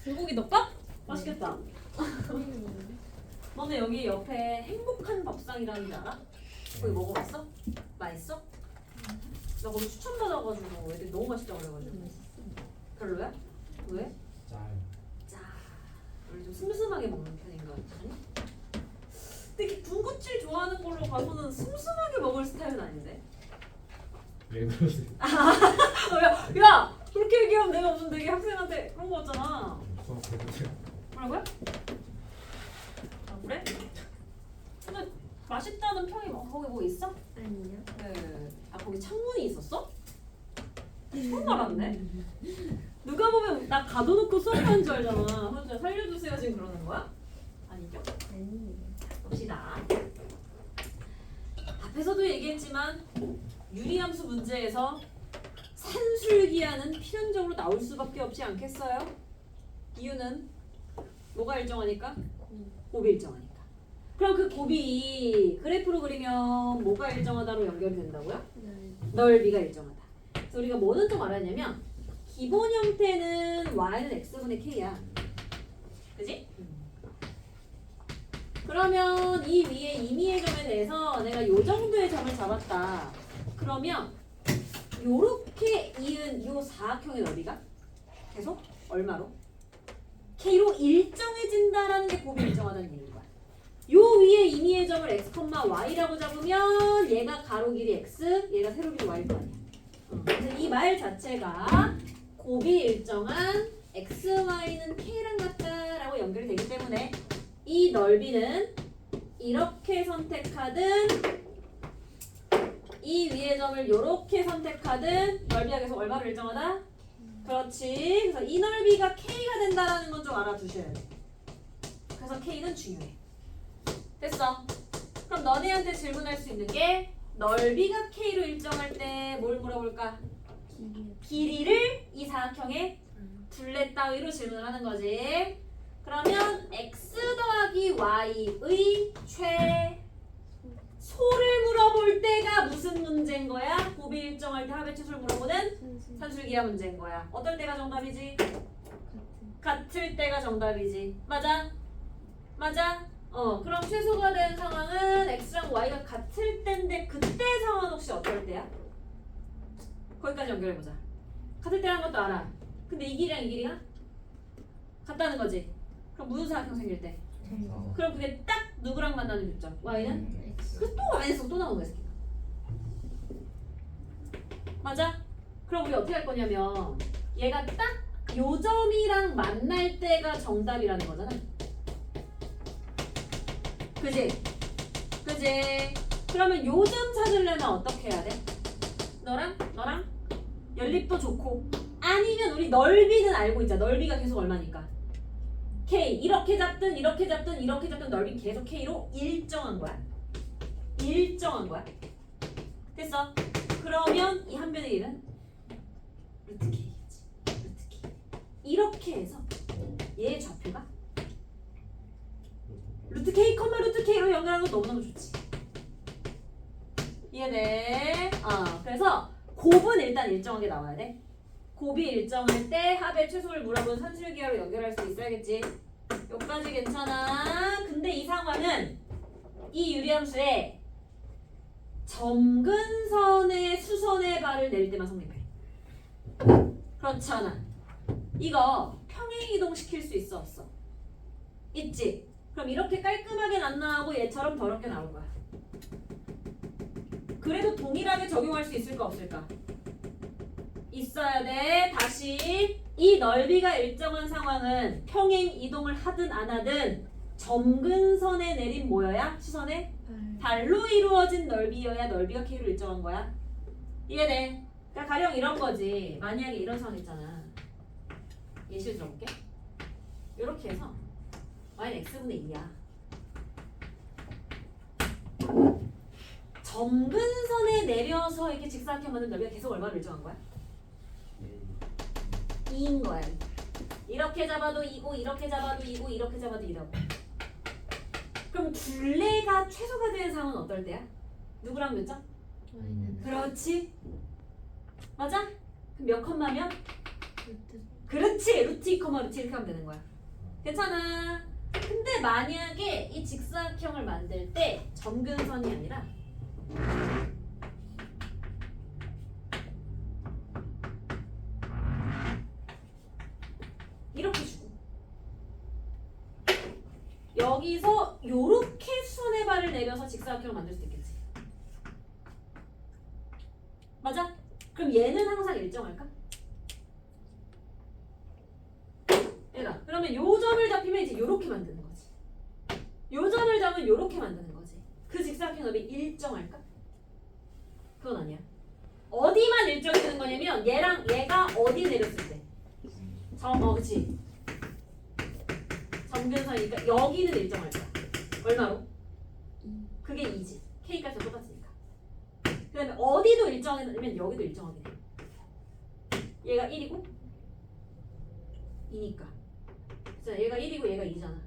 불고기 덮밥? 맛있겠다. 너네 여기 옆에 행복한 밥상이라는 데 알아? 거기 먹어봤어? 맛있어? 나 거기 추천받아가지고 애들이 너무 맛있다고 그래가지고. 별로야? 왜? 짜. 원래 좀 슴슴하게 먹는 편인가 보지? 근데 이렇게 군것질 좋아하는 걸로 봐서는 슴슴하게 먹을 스타일은 아닌데? 왜 그러세요? 야! 그렇게 얘기하면 내가 무슨 되게 학생한테 그런 거 같잖아. 수업 해보세요. 뭐라고요? 아 그래? 근데 맛있다는 평이 거기 뭐 있어? 아니요. 네. 아 거기 창문이 있었어? 처음 알았네. 누가 보면 나 가둬놓고 수업하는 줄 알잖아. 혼자 살려주세요 지금 그러는 거야? 아니죠? 아니에요. 봅시다. 앞에서도 얘기했지만 유리함수 문제에서 산술기하는 필연적으로 나올 수밖에 없지 않겠어요? 이유는 뭐가 일정하니까? 곱이 일정하니까. 그럼 그 곱이 그래프로 그리면 뭐가 일정하다로 연결이 된다고요? 넓이가 일정하다. 그래서 우리가 뭐는 좀 알았냐면 기본 형태는 y는 x분의 k야. 그지? 그러면 이 위에 임의의 점에 대해서 내가 요 정도의 점을 잡았다. 그러면 요렇게 이은 요 사각형의 넓이가 계속 얼마로? k로 일정해진다라는 게 곱이 일정하다는 얘기인 거야. 요 위에 임의의 점을 x, y라고 잡으면 얘가 가로 길이 x, 얘가 세로 길이 y일 거 아니야. 그래서 이 말 자체가 곱이 일정한 x, y는 k랑 같다라고 연결이 되기 때문에 이 넓이는 이렇게 선택하든 이 위의 점을 이렇게 선택하든 넓이가 계속 얼마로 일정하다? 그렇지. 그래서 이 넓이가 k가 된다라는 건 좀 알아두셔야 돼. 그래서 k는 중요해. 됐어. 그럼 너네한테 질문할 수 있는 게 넓이가 k로 일정할 때 뭘 물어볼까? 길이를 이 사각형의 둘레 따위로 질문을 하는 거지. 그러면 x 더하기 y의 최소를 물어볼 때가 무슨 문제인 거야? 곱이 일정할 때 합의 최소를 물어보는 산술기하 문제인 거야. 어떨 때가 정답이지? 같을 때가 정답이지. 맞아? 맞아? 그럼 최소가 된 상황은 x랑 y가 같을 때인데 그때 상황은 혹시 어떨 때야? 거기까지 연결해보자. 같을 때라는 것도 알아. 근데 이 길이랑 이 길이가 같다는 거지. 그럼 무슨 사각형 생길 때? 그럼 그게 딱 누구랑 만나는 교점? y는? 그래서 또 y에서 또 나오는 거야. 맞아? 그럼 우리 어떻게 할 거냐면 얘가 딱 요 점이랑 만날 때가 정답이라는 거잖아. 그지? 그지? 그러면 요 점 찾으려면 어떻게 해야 돼? 너랑 연립도 좋고 아니면 우리 넓이는 알고 있자. 넓이가 계속 얼마니까? K 이렇게 잡든 이렇게 잡든 이렇게 잡든 넓이 계속 K로 일정한 거야. 일정한 거야. 됐어? 그러면 이 한 변의 일은 루트 K겠지. 루트 K. 이렇게 해서 얘의 좌표가 루트 K, 루트 K로 연결하는 거 너무너무 좋지. 이해돼? 그래서 곱은 일단 일정하게 나와야 돼. 곱이 일정할 때 합의 최소를 물어본 산술기하로 연결할 수 있어야겠지. 여기까지 괜찮아. 근데 이 상황은 이 유리함수에 점근선의 수선의 발을 내릴 때만 성립해. 그렇지 않아. 이거 평행이동시킬 수 있어 없어? 있지? 그럼 이렇게 깔끔하게 안 나오고 얘처럼 더럽게 나올 거야. 그래도 동일하게 적용할 수 있을까 없을까? 있어야 돼. 다시 이 넓이가 일정한 상황은 평행 이동을 하든 안 하든 점근선에 내린 뭐여야? 시선에 발로 이루어진 넓이여야 넓이가 K로 일정한 거야. 이해돼? 그러니까 가령 이런 거지. 만약에 이런 상황 있잖아. 예시를 들어볼게. 이렇게 해서 y는 x분의 2야. 점근선에 내려서 이렇게 직사각형 만든 넓이가 계속 얼마로 일정한 거야? 2인 거야. 이렇게 잡아도 2고 이렇게 잡아도 2고 이렇게 잡아도 2라고. 그럼 둘레가 최소가 되는 상황은 어떨 때야? 누구랑 몇 점? 그렇지. 맞아? 그럼 몇 컴마면? 그렇지. 루트 2, 루트 이렇게 하면 되는 거야. 괜찮아. 근데 만약에 이 직사각형을 만들 때 점근선이 아니라 이렇게 주고 여기서 요렇게 수선의 발을 내려서 직사각형을 만들 수도 있겠지. 맞아? 그럼 얘는 항상 일정할까? 얘가 그러면 요 점을 잡히면 이제 요렇게 만드는 거지. 요 점을 잡으면 요렇게 만드는 거지. 그 직사각형 넓이 일정할까? 그건 아니야. 어디만 일정해지는 거냐면 얘랑 얘가 어디 내렸을 때 그치. 점근선이니까 여기는 일정할 거야. 얼마로? 그게 2지. K값이 똑같으니까. 그 다음에 어디도 일정하면 여기도 일정하게 돼. 얘가 1이고 2니까. 자, 얘가 1이고 얘가 2잖아.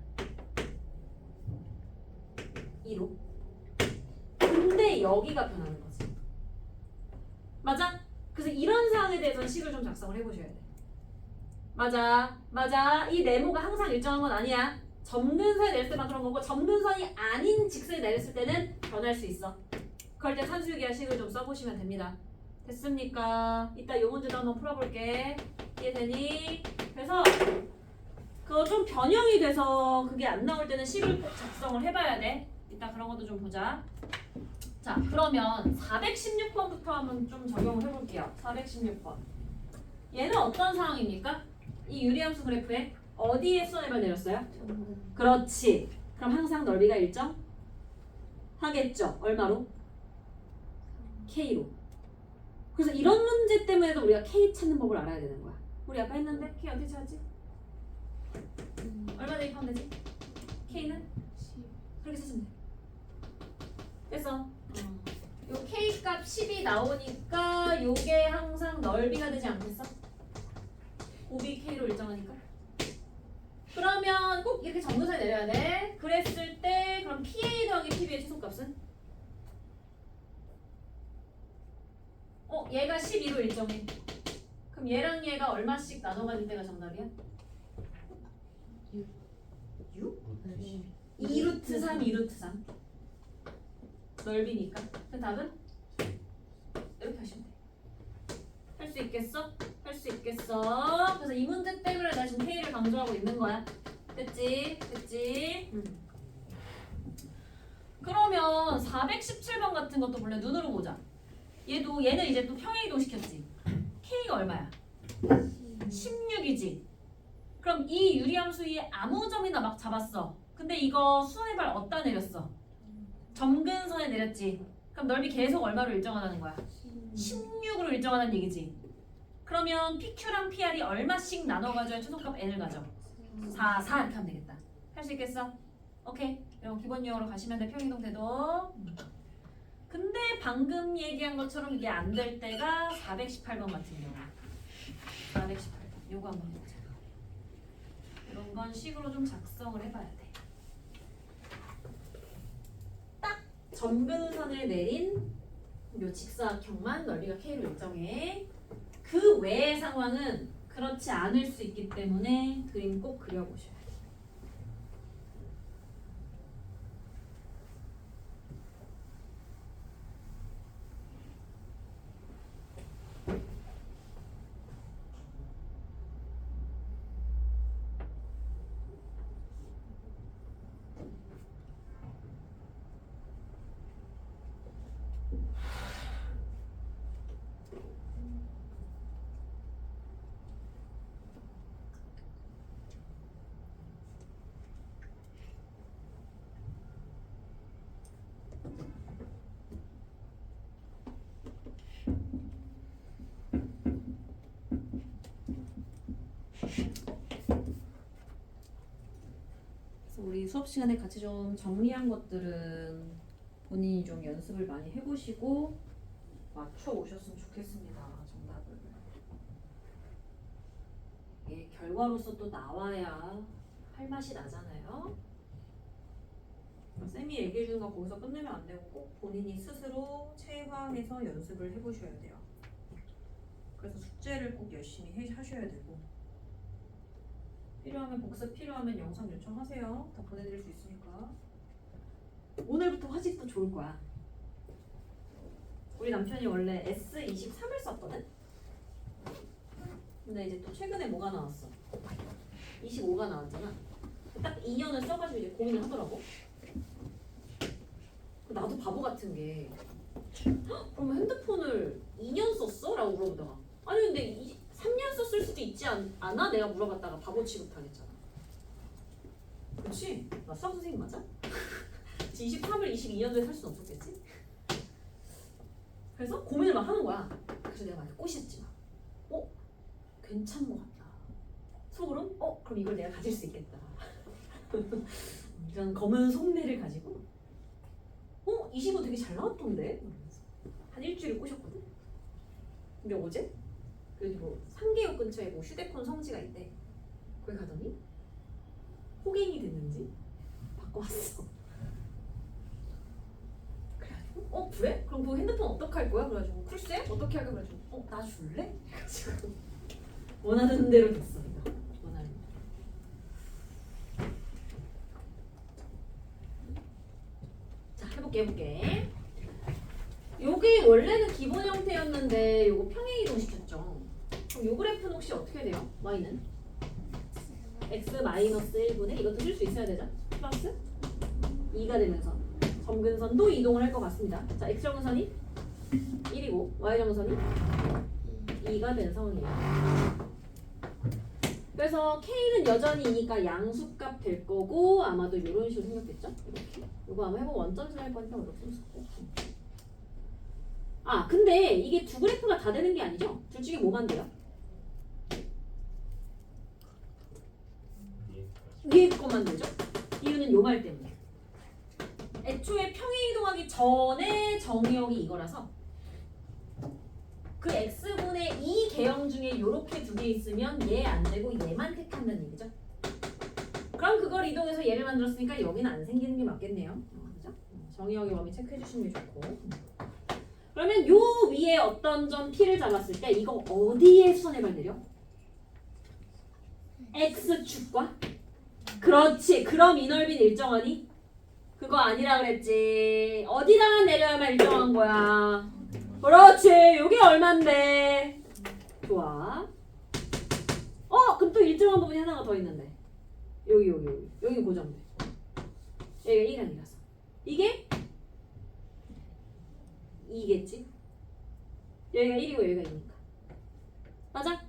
2로. 근데 여기가 변하는 거지. 맞아? 그래서 이런 사항에 대해서는 식을 좀 작성을 해보셔야 돼. 맞아. 이 네모가 항상 일정한 건 아니야. 점근선이 내렸을 때만 그런 거고 점근선이 아닌 직선이 내렸을 때는 변할 수 있어. 그럴 때 산수유기하 식을 좀 써보시면 됩니다. 됐습니까? 이따 이 문제도 한번 풀어볼게. 이해되니? 그래서 그거 좀 변형이 돼서 그게 안 나올 때는 식을 꼭 작성을 해봐야 돼. 이따 그런 것도 좀 보자. 자, 그러면 416번부터 한번 좀 적용을 해볼게요. 416번. 얘는 어떤 상황입니까? 이 유리함수 그래프에 어디에 수선의 발 내렸어요? 그렇지. 그럼 항상 넓이가 일정? 하겠죠. 얼마로? K로. 그래서 이런 문제 때문에도 우리가 K 찾는 법을 알아야 되는 거야. 우리 아까 했는데 K 어떻게 찾지? 얼마 대입하면 되지? K는? 그렇게 찾으면 돼. 됐어. 요 K 값 10이 나오니까 요게 항상 넓이가 되지 않겠어? 곱이 K로 일정하니까. 그러면 꼭 이렇게 점근선이 내려야 돼. 그랬을 때 그럼 PA 더하기 PB의 최소값은? 얘가 12로 일정해. 그럼 얘랑 얘가 얼마씩 나눠가질 때가 정답이야? 6? 2루트 3, 2루트 3. 넓이니까. 그 답은? 이렇게 하시면 돼. 할 수 있겠어? 할 수 있겠어. 그래서 이 문제 때문에 나 지금 K를 강조하고 있는 거야. 됐지? 됐지? 그러면 417번 같은 것도 원래 눈으로 보자. 얘는 이제 또 평행이동 시켰지. K가 얼마야? 16이지. 그럼 이 유리함수 위에 아무 점이나 막 잡았어. 근데 이거 수선의 발 어디다 내렸어? 점근선에 내렸지. 그럼 넓이 계속 얼마로 일정하다는 거야? 16으로 일정하다는 얘기지. 그러면 PQ랑 PR이 얼마씩 나눠가줘야 최소값 N을 가져? 4 이렇게 하면 되겠다. 할 수 있겠어? 오케이. 이런 기본 유형으로 가시면 돼. 평행이동 태도. 근데 방금 얘기한 것처럼 이게 안 될 때가 418번 같은 경우. 418번. 요거 한번 보자. 이런 건 식으로 좀 작성을 해봐야 돼. 딱 점근선을 내린 요 직사각형만 넓이가 K로 일정해. 그 외의 상황은 그렇지 않을 수 있기 때문에 그림 꼭 그려보셔야 돼요. 우리 수업 시간에 같이 좀 정리한 것들은 본인이 좀 연습을 많이 해보시고 맞춰 오셨으면 좋겠습니다. 정답을. 이게 결과로서 또 나와야 할 맛이 나잖아요. 쌤이 얘기해 주는 거 거기서 끝내면 안 되고 꼭 본인이 스스로 체화해서 연습을 해보셔야 돼요. 그래서 숙제를 꼭 열심히 하셔야 되고 필요하면 복습, 필요하면 영상 요청하세요. 다 보내드릴 수 있으니까. 오늘부터 화질도 좋을 거야. 우리 남편이 원래 S23을 썼거든? 근데 이제 또 최근에 뭐가 나왔어? 25가 나왔잖아. 딱 2년을 써가지고 이제 고민을 하더라고. 나도 바보 같은 게 "헉, 그러면 핸드폰을 2년 썼어? 라고 물어보다가 아니 근데 3년 썼을 수도 있지 않아? 내가 물어봤다가 바보 취급당했잖아. 그렇지? 나 수학 선생님 맞아? 23을 22년도에 살 수는 없었겠지? 그래서 고민을 막 하는 거야. 그래서 내가 막 꼬셨지 막. 괜찮은 것 같다. 속으론 그럼 이걸 내가 가질 수 있겠다. 이런 검은 속내를 가지고 25 되게 잘 나왔던데? 한 일주일 꼬셨거든? 근데 어제? 그리고 상계역 근처에 뭐 휴대폰 성지가 있대. 거기 가더니 호갱이 됐는지 바꿔왔어. 그래가지고 그래? 그럼 그 핸드폰 어떡할 거야? 그래가지고 글쎄? 어떻게 할까? 그래가지고 나 줄래? 그래가지고 원하는 대로 됐어. 이거 원하는 대로. 자 해볼게. 요게 원래는 기본 형태였는데 요거 평행 이동 시켰죠. 그럼 요 그래프는 혹시 어떻게 돼요? y는 x-1분의 이것도 쓸 수 있어야 되죠? 플러스 2가 되면서 점근선도 이동을 할 것 같습니다. 자 x점근선이 1이고 y점근선이 2가 된 상황이에요. 그래서 K는 여전히 2니까 양수값 될 거고 아마도 이런 식으로 생겼겠죠? 이렇게. 이거 아마 해보고 원점수를 할 거니까 이렇게 썼고. 근데 이게 두 그래프가 다 되는 게 아니죠? 둘 중에 뭐만 돼요? 위에 것만 되죠? 이유는 요 말 때문에. 애초에 평행 이동하기 전에 정의역이 이거라서 그 x분의 2 개형 중에 요렇게 두 개 있으면 얘 안 되고 얘만 택한다는 얘기죠. 그럼 그걸 이동해서 얘를 만들었으니까 여기는 안 생기는 게 맞겠네요. 그죠? 정의역의 범위 체크해 주시는 게 좋고. 그러면 요 위에 어떤 점 P를 잡았을 때 이거 어디에 수선해발 내려? X축과? 그렇지. 그럼 이 넓이는 일정하니? 그거 아니라 그랬지. 어디다가 내려야만 일정한 거야. 그렇지. 요게 얼만데? 좋아. 그럼 또 일정한 부분이 하나가 더 있는데. 여기 고정돼. 여기가 1이라서. 이게 2겠지? 여기가 1이고 여기가 2니까. 맞아?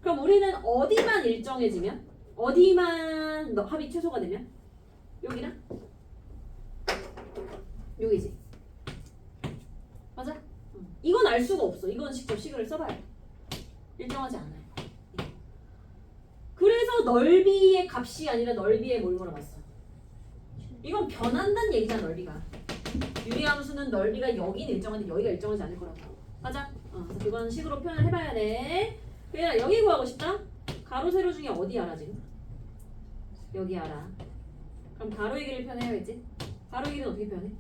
그럼 우리는 어디만 일정해지면? 어디만 합이 최소가 되면? 여기랑? 여기지? 맞아? 이건 알 수가 없어. 이건 직접 식을 써봐야 돼. 일정하지 않아요. 그래서 넓이의 값이 아니라 넓이의 뭘 물어봤어? 이건 변한다는 얘기잖아. 넓이가. 유리함수는 넓이가 여기는 일정한데 여기가 일정하지 않을 거라고. 맞아? 그래서 그건 식으로 표현을 해봐야 돼. 그냥 여기 구하고 싶다? 가로 세로 중에 어디 알아 지금? 여기 알아. 그럼 가로의 길이를 표현해야겠지? 가로의 길이는 어떻게 표현해?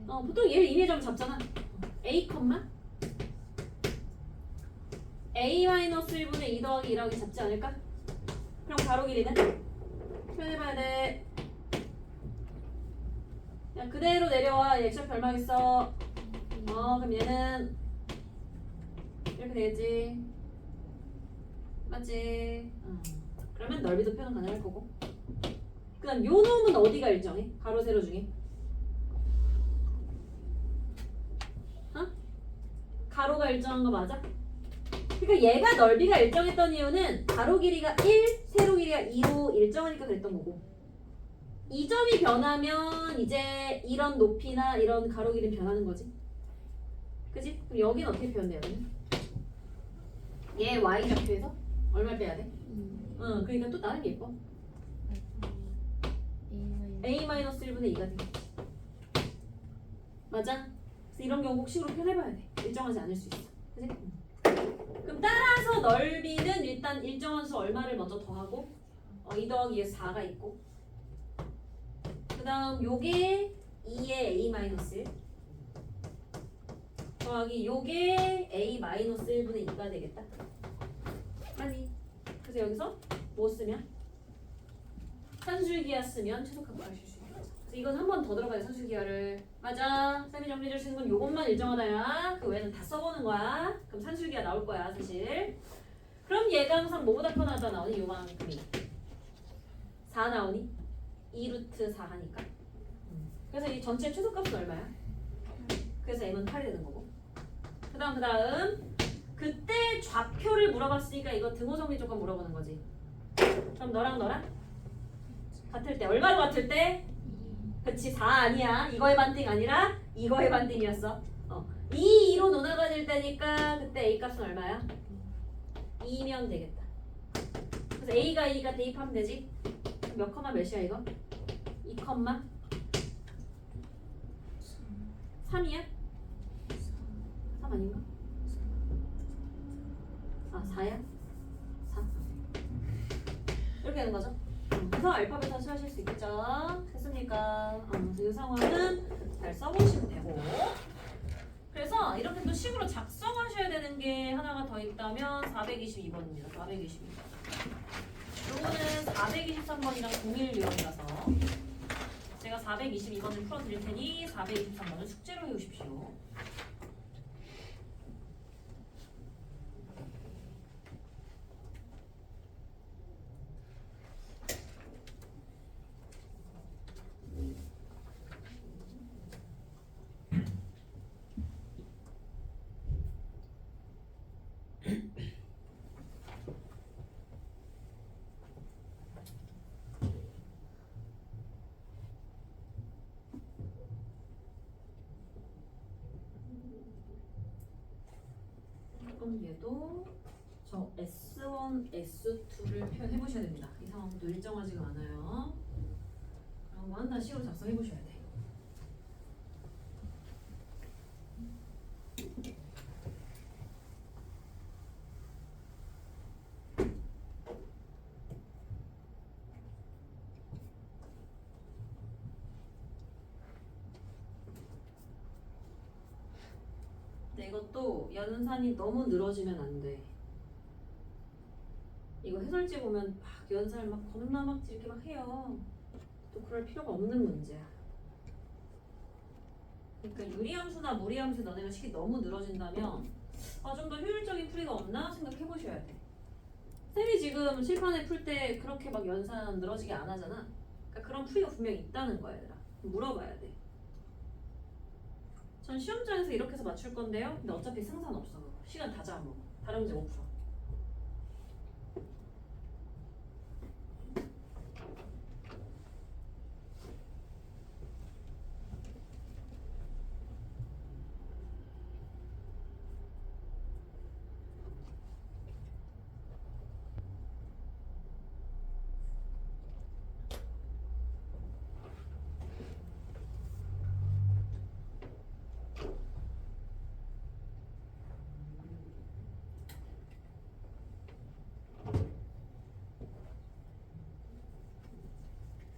보통 얘를 임의점 잡잖아. a, a-1분의 2 더하기 2라고 잡지 않을까? 그럼 가로 길이는? 표현해봐야 돼. 야 그대로 내려와. 액션 별망했어. 그럼 얘는 이렇게 되겠지. 맞지? 그러면 넓이도 표현 가능할 거고. 그 다음 요 놈은 어디가 일정해? 가로 세로 중에 가로가 일정한 거 맞아? 그러니까 얘가 넓이가 일정했던 이유는 가로 길이가 1, 세로 길이가 2로 일정하니까 그랬던 거고 이 점이 변하면 이제 이런 높이나 이런 가로 길이는 변하는 거지. 그지? 그럼 여기는 어떻게 표현돼요? 얘 y 좌표에서 얼마 빼야 돼? 그러니까 또 나름 예뻐. a-1분의 2가 돼. 맞아? 그래서 이런 경우 꼭 식으로 표현해봐야 돼. 일정하지 않을 수 있어. 그치? 그럼 따라서 넓이는 일단 일정한 수 얼마를 먼저 더하고 2 더하기 2에서 4가 있고 그 다음 요게 2의 a-1 더하기 요게 a-1분의 2가 되겠다. 아니 그래서 여기서 뭐 쓰면? 산술기하 쓰면 최소값 구하실 수 있는 거죠. 그래서 이건 한 번 더 들어가야 돼. 산술기하를. 맞아. 쌤이 정리해줄 수 있는 건 요것만 일정하다야. 그 외에는 다 써보는 거야. 그럼 산술기하 나올 거야 사실. 그럼 얘가 항상 뭐보다 편하다 나오니? 요만큼이 4 나오니? 2루트 4 하니까. 그래서 이 전체 최소값은 얼마야? 그래서 m은 8이 되는 거고. 그 다음 그때 좌표를 물어봤으니까 이거 등호 정리 조건 물어보는 거지. 그럼 너랑 같을 때 얼마로 같을 때? 그치 4 아니야. 이거의 반띵 아니라 이거의 반띵이었어. 2로 논하가 될 때니까 그때 a 값은 얼마야? 2면 되겠다. 그래서 a가 2가 대입하면 되지. 몇 컴마 몇이야 이거? 2 컴마 3이야? 3 아닌가? 4야? 4 이렇게 되는 거죠. 그래서 알파벳 다시 하실 수 있겠죠? 됐습니까? 그래서 이 상황은 잘 써보시면 되고, 그래서 이렇게 또 식으로 작성하셔야 되는 게 하나가 더 있다면 422번입니다. 422번. 요거는 423번이랑 동일 유형이라서 제가 422번을 풀어드릴 테니 423번을 숙제로 해오십시오. 그럼 얘도 저 S1, S2를 표현해 보셔야 됩니다. 이 상황도 일정하지가 않아요. 그런 거 하나 식으로 작성해 보셔야 돼. 근데 이것도 연산이 너무 늘어지면 안 돼. 이거 해설지 보면 막 연산을 막 겁나 막 이렇게 막 해요. 또 그럴 필요가 없는 문제야. 그러니까 유리함수나 무리함수 너네가 식이 너무 늘어진다면 좀 더 효율적인 풀이가 없나 생각해 보셔야 돼. 쌤이 지금 칠판에 풀 때 그렇게 막 연산 늘어지게 안 하잖아. 그러니까 그런 풀이가 분명히 있다는 거야, 얘들아. 물어봐야 돼. 전 시험장에서 이렇게 해서 맞출 건데요. 근데 어차피 승산 없어. 시간 다 잡아먹어. 다른 문제 못 풀어.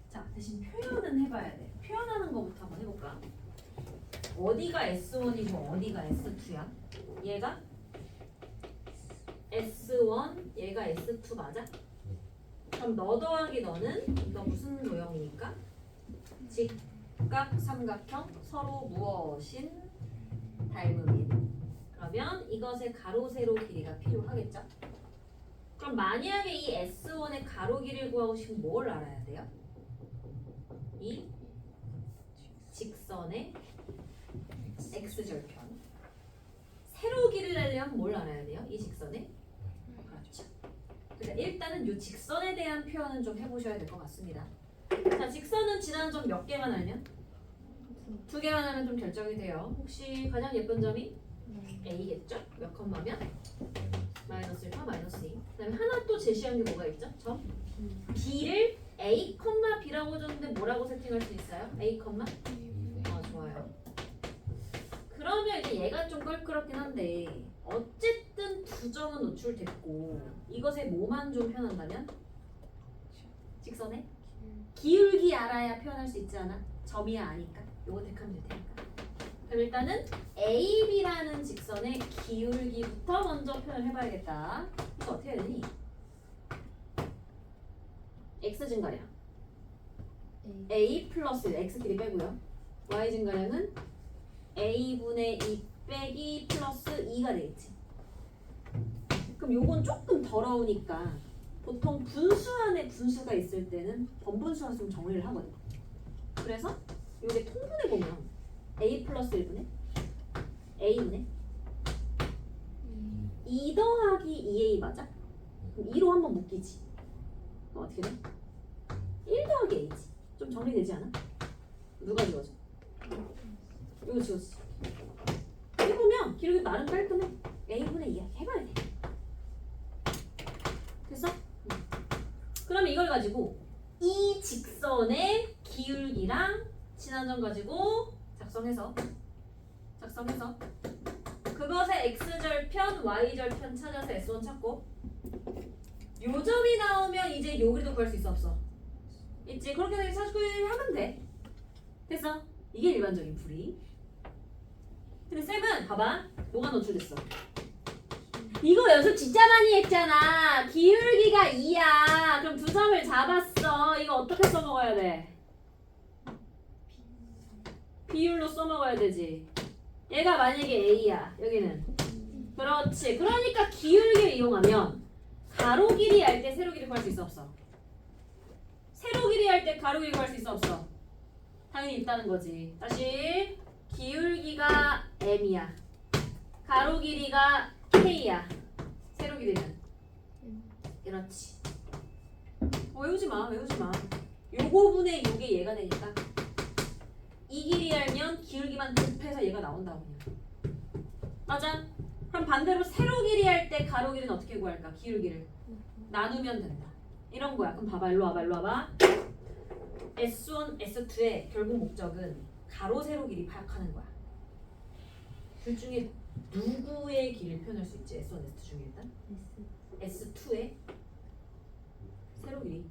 자, 대신 표현은 해봐야 돼. 표현하는 거부터 한번 해볼까? 어디가 S1이고 어디가 S2야? 얘가 S1, 얘가 S2 맞아? 그럼 너 더하기 너는 이거 무슨 도형이니까? 직각 삼각형 서로 무엇인 닮음인. 그러면 이것의 가로 세로 길이가 필요하겠죠? 그럼 만약에 이 S1의 가로 길이를 구하고 싶으면 뭘 알아야 돼요? 이 직선의 x절편. 세로 길이를 내려면 뭘 알아야 돼요? 이 직선의. 그렇죠. 그러니까 일단은 이 직선에 대한 표현은 좀 해보셔야 될 것 같습니다. 자, 직선은 지난 점 몇 개만 알면? 2개만 알면 좀 결정이 돼요. 혹시 가장 예쁜 점이 a겠죠? 몇 컴마면? 마이너스 1, 마이너스 2. 그 다음에 하나 또 제시한 게 뭐가 있죠? 점 b를 a, b라고 줬는데 뭐라고 세팅할 수 있어요? a, 좋아요. 그러면 이제 얘가 좀 껄끄럽긴 한데 어쨌든 두 점은 노출됐고 이것의 뭐만 좀 표현한다면? 직선의 기울기 알아야 표현할 수 있지 않아? 점이야 아니까 요거 택하면 될 테니까. 그럼 일단은 AB라는 직선의 기울기부터 먼저 표현해봐야겠다. 이거 어떻게 해야 되니? x 증가량 a 플러스 x끼리 빼고요. y 증가량은 a분의 2 빼기 플러스 2가 되겠지. 그럼 요건 조금 더러우니까 보통 분수 안에 분수가 있을 때는 번분수와 좀 정리를 하거든. 그래서 요게 통분해 보면 a 플러스 1분의 a분의 2 더하기 2a 맞아? 그럼 2로 한번 묶이지. 그럼 어떻게 돼? 1 더하기 a지. 좀 정리되지 않아? 누가 지워져? 이거 지워지지. 해보면 기록이 나름 깔끔해. a분의 2 해봐야 돼. 됐어? 그러면 이걸 가지고 이 직선의 기울기랑 진한점 가지고 작성해서 그것의 x절편, y절편 찾아서 S1 찾고 요 점이 나오면 이제 요 그리도 구할 수 있어 없어? 있지. 그렇게 찾고 하면 돼. 됐어? 이게 일반적인 풀이. 근데 쌤은 봐봐. 뭐가 노출됐어? 이거 연습 진짜 많이 했잖아. 기울기가 2야. 그럼 두 점을 잡았어. 이거 어떻게 써먹어야 돼? 비율로 써먹어야 되지. 얘가 만약에 A야. 여기는. 그렇지. 그러니까 기울기를 이용하면 가로 길이 할 때 세로 길이 구할 수 있어 없어? 세로 길이 할 때 가로 길이 구할 수 있어 없어? 당연히 있다는 거지. 다시 기울기가 M이야. 가로 길이가 K야. 세로 길이는? 그렇지. 외우지 마. 요거분의 요게 얘가 되니까 이 길이 알면 기울기만 곱해서 얘가 나온다고 그냥. 맞아? 그럼 반대로 세로 길이 할 때 가로 길이는 어떻게 구할까? 기울기를 나누면 된다. 이런 거야. 그럼 봐봐. 일로 와봐. S1, S2의 결국 목적은 가로 세로 길이 파악하는 거야. 둘 중에 누구의 길을 표현할 수 있지? S1, S2 중에 일단 S2의 세로 길이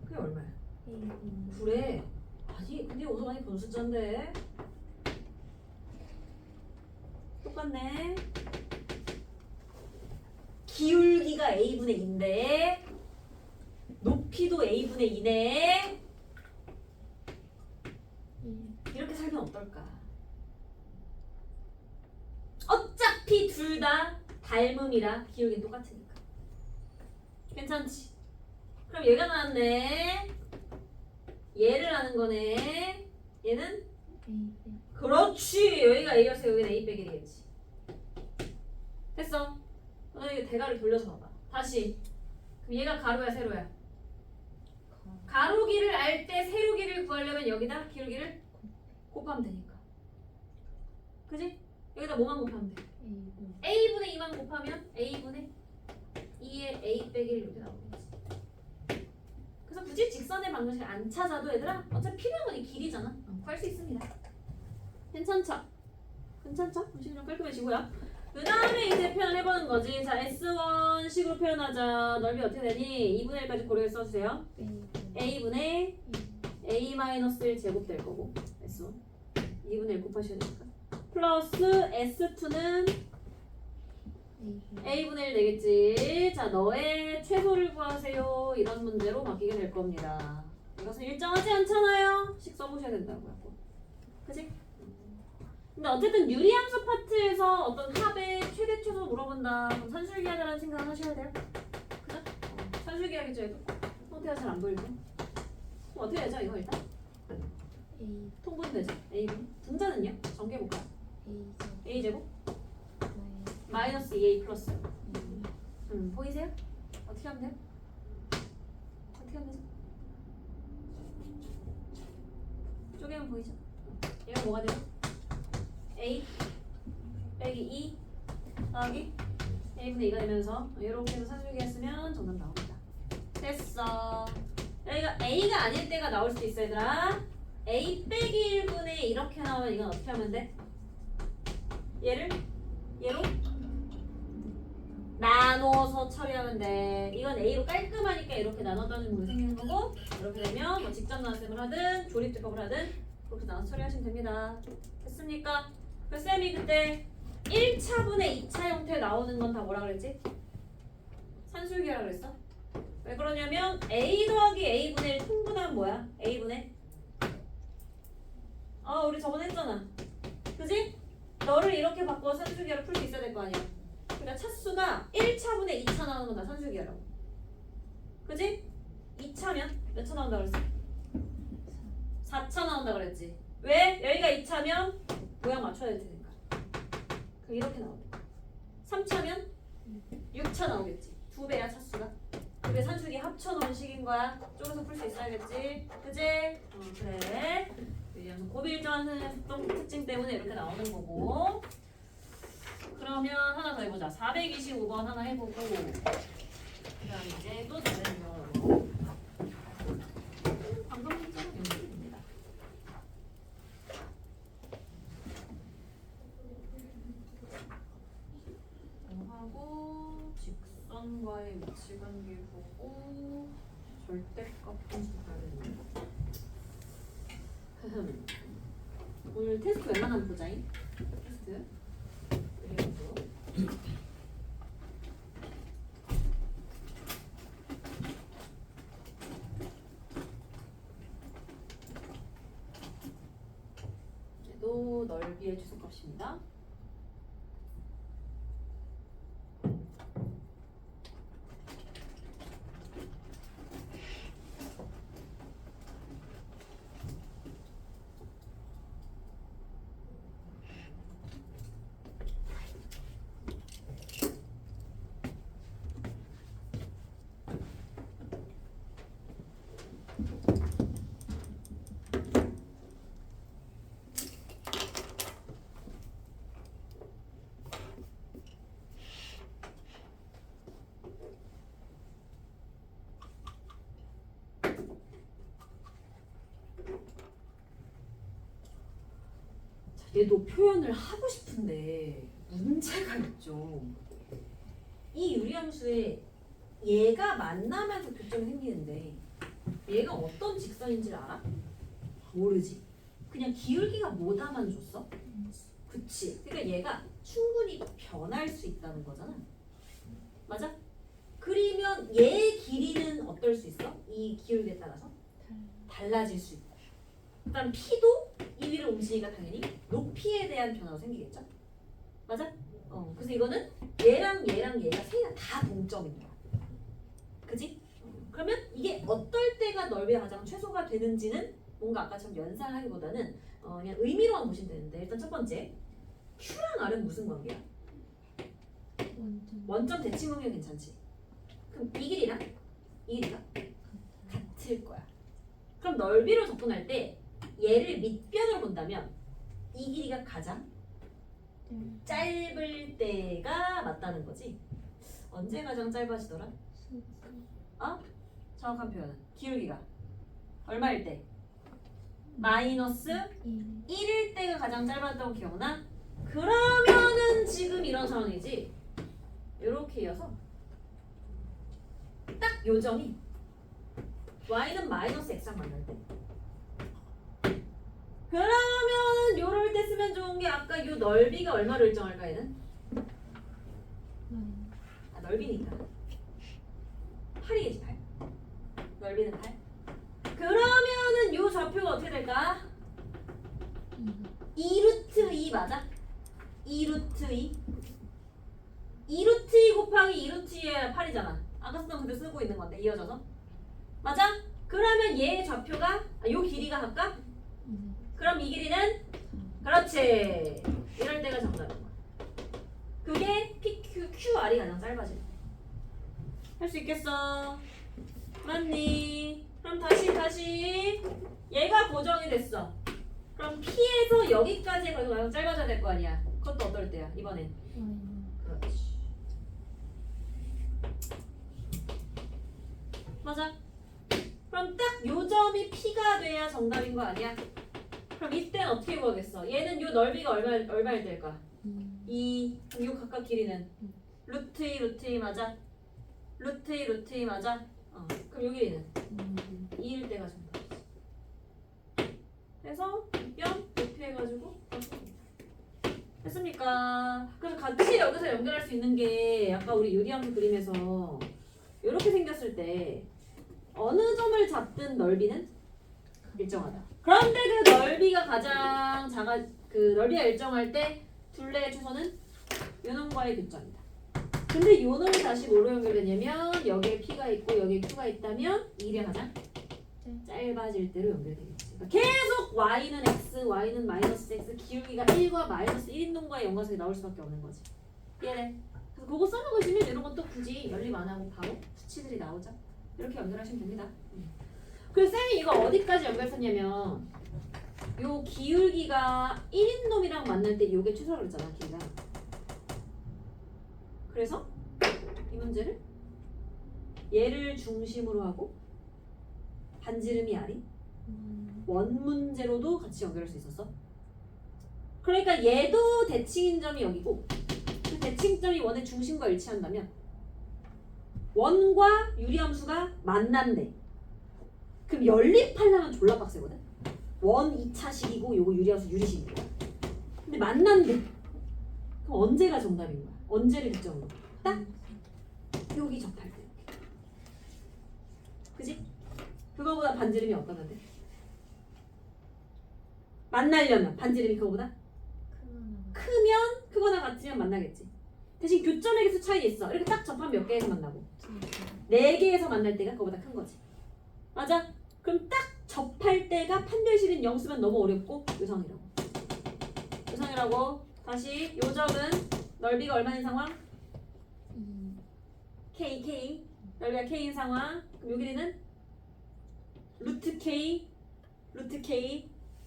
그게 얼마야? 그래. 아니 근데 어디서 많이 본 숫자인데 똑같네. 기울기가 A분의 2인데 높이도 A분의 2네. 이렇게 살면 어떨까? 어차피 둘 다 닮음이라 기울기는 똑같으니까 괜찮지? 그럼 얘가 나왔네. 얘를 하는 거네. 얘는? 그렇지. 여기가 A였어. 여기는 A 빼기 되겠지. 됐어. 이거 대가를 돌려서 봐봐. 다시. 그럼 얘가 가로야 세로야? 가로기를 알 때 세로기를 구하려면 여기다 기울기를 곱하면 되니까. 그지? 여기다 뭐만 곱하면 돼? A분의 2만 곱하면 A분의 2의 A 빼기 1 이렇게 나오겠지. 그래서 굳이 직선의 방정식을 안 찾아도 얘들아 어차피 필요한 건 이 길이잖아. 구할 수 있습니다. 괜찮죠? 음식이 좀 깔끔해지고요. 그 다음에 이제 표현해보는 거지. 자, S1 식으로 표현하자. 넓이 어떻게 되니? 2분의 1까지 고르게 써주세요. A분의 A-1 제곱 될 거고 S1 2분의 1 곱하셔야 되니까 플러스 S2는 A분의 1 되겠지. 자, 너의 최소를 구하세요. 이런 문제로 바뀌게 될 겁니다. 이것은 일정하지 않잖아요. 식 써보셔야 된다고요. 그치? 근데 어쨌든 유리함수 파트에서 어떤 합의 최대 최소 물어본다. 그럼 산술기하자라는 생각을 하셔야 돼요. 그죠? 산술기하겠죠, 이거? 형태가 잘 안 보이고. 그럼 어떻게 되죠, 이거 일단? 통분 되죠? A분. 분자는요? 정리해볼까요? A제곱? 마이너스 2A 플러스. 보이세요? 어떻게 하면 돼요? 어떻게 하면 되죠? 쪼개면 보이죠? 얘가 뭐가 되죠? A 빼기 2 더하기 A분의 2가 되면서 이렇게 해서 산술기 했으면 정답 나옵니다. 됐어. 여기가 A가 아닐 때가 나올 수도 있어 얘들아. A 빼기 1분의 이렇게 나오면 이건 어떻게 하면 돼? 얘로 나눠서 처리하면 돼. 이건 A로 깔끔하니까 이렇게 나눠다는 문제 생기는 거고 이렇게 되면 뭐 직접 나눗셈을 하든 조립제법을 하든 그렇게 나눠서 처리하시면 됩니다. 됐습니까? 그 쌤이 그때 1차분의 2차 형태 나오는 건 다 뭐라 그랬지? 산술기라 그랬어? 왜 그러냐면 A 더하기 A분의 1 통분하면 뭐야? A분의 우리 저번에 했잖아. 그지? 너를 이렇게 바꿔 산수기하를 풀 수 있어야 될 거 아니야. 그러니까 차수가 1차분의 2차 나오는 건 다 산수기하라고. 그지? 2차면 몇 차 나온다 그랬어? 4차 나온다 그랬지. 왜? 여기가 2차면 모양 맞춰야 될 테니까. 그럼 이렇게 나온다. 3차면 6차 나오겠지. 2배야 차수가. 그게 산수기 합쳐놓은 식인 거야. 쪼개서 풀 수 있어야겠지. 그지? 그래. 왜냐면 고비일정하는 특징 때문에 이렇게 나오는 거고. 그러면 하나 더 해보자. 425번 하나 해보고 그다음 이제 또 다른 거 방금 문제가 연결됩니다. 하고 직선과의 위치관계 보고 절대값 분수 가르는 오늘 테스트 웬만하면 보자잉. 테스트 그리고 얘도 넓이의 최소값입니다. 얘도 표현을 하고 싶은데 문제가 있죠. 이 유리함수에 얘가 만나면서 교점이 생기는데 얘가 어떤 직선인지 알아? 모르지. 그냥 기울기가 뭐다만 줬어? 그치. 그러니까 얘가 충분히 변할 수 있다는 거잖아. 맞아? 그리면 얘의 길이는 어떨 수 있어? 이 기울기에 따라서 달라질 수 있다. 일단 P도 이 위로 움직이니까 당연히 높이에 대한 변화가 생기겠죠? 맞아? 그래서 이거는 얘랑 얘가 세 개가 다 동점인 거야. 그지? 그러면 이게 어떨 때가 넓이가 가장 최소가 되는지는 뭔가 아까처럼 연상하기보다는 그냥 의미로만 보시면 되는데 일단 첫 번째 Q랑 R은 무슨 관계야? 원점 대칭 관계 괜찮지? 그럼 이 길이랑 이 길이가 같을 거야. 그럼 넓이로 접근할 때 얘를 밑변으로 본다면 이 길이가 가장 짧을 때가 맞다는 거지. 언제 가장 짧아지더라? 정확한 표현은 기울기가 얼마일 때? 마이너스 1일 때가 가장 짧았다고 기억나? 그러면은 지금 이런 상황이지. 이렇게 이어서 딱 요점이 y는 마이너스 x랑 만날 때. 그러면은 요럴 때 쓰면 좋은 게 아까 요 넓이가 얼마로 일정할까 얘는? 넓이니까 8이겠지 8. 넓이는 8. 그러면은 요 좌표가 어떻게 될까? 2루트 2 맞아? 2루트 2. 2루트 2 곱하기 2루트 2에 8이잖아. 아까 쓰던 그대로 쓰고 있는 건데 이어져서. 맞아? 그러면 얘의 좌표가 요 길이가 할까? 그럼 이 길이는 그렇지. 이럴 때가 정답인 거야. 그게 PQ, QR이 가장 짧아질 때. 할 수 있겠어? 맞니? 그럼 다시 얘가 고정이 됐어. 그럼 P에서 여기까지의 거리가 가장 짧아져야 될 거 아니야. 그것도 어떨 때야? 이번엔. 그렇지. 맞아. 그럼 딱 요점이 P가 돼야 정답인 거 아니야? 그럼 이때는 어떻게 구하겠어? 얘는 요 넓이가 얼마일 때일까? 2. 그럼 요 각각 길이는? 루트 2 루트 2 맞아? 루트 2 루트 2 맞아? 그럼 요 길이는? 2일 때가 정답이지. 그래서 뿅 높이 해가지고 했습니까? 그래서 같이 여기서 연결할 수 있는 게 아까 우리 유리함수 그림에서 요런 이렇게 생겼을 때 어느 점을 잡든 넓이는 일정하다. 그런데 그 넓이가 가장 그 넓이가 일정할 때 둘레의 최소는 요 놈과의 교점이다. 근데 요 놈이 다시 뭐로 연결되냐면 여기에 P가 있고 여기에 Q가 있다면 이 길이가 가장 짧아질 때로 연결되겠지. 그러니까 계속 Y는 X, Y는 마이너스 X, 기울기가 1과 마이너스 1인 놈과의 연관성이 나올 수밖에 없는 거지. 이해돼? 그래서 그거 써먹으시면 이런 건 또 굳이 연립 안 하고 바로 수치들이 나오죠. 이렇게 연결하시면 됩니다. 그래서 쌤이 이거 어디까지 연결했냐면 요 기울기가 1인 놈이랑 만날 때 요게 최소라고 그랬잖아, 길이가. 그래서 이 문제를 얘를 중심으로 하고 반지름이 R이 원 문제로도 같이 연결할 수 있었어. 그러니까 얘도 대칭인 점이 여기고 그 대칭점이 원의 중심과 일치한다면 원과 유리함수가 만난대. 그럼 연립하려면 졸라 빡세거든. 원 2차식이고 요거 유리함수 유리식인 거야. 근데 만난대. 그럼 언제가 정답인 거야? 언제를 기점으로? 딱 여기 접할 때. 그지? 그거보다 반지름이 어떠는데? 만나려면 반지름이 그거보다 크면 크거나 같으면 만나겠지. 대신 교점의 개수 차이 있어. 이렇게 딱 접하면 몇 개에서 만나고 4개에서 만날 때가 그거보다 큰 거지. 맞아? 그럼 딱 접할 때가 판별식은 0 쓰면 너무 어렵고 요상이라고. 요상이라고. 다시 요 점은 넓이가 얼마인 상황? K. 넓이가 K인 상황. 그럼 요 길이는 루트 K.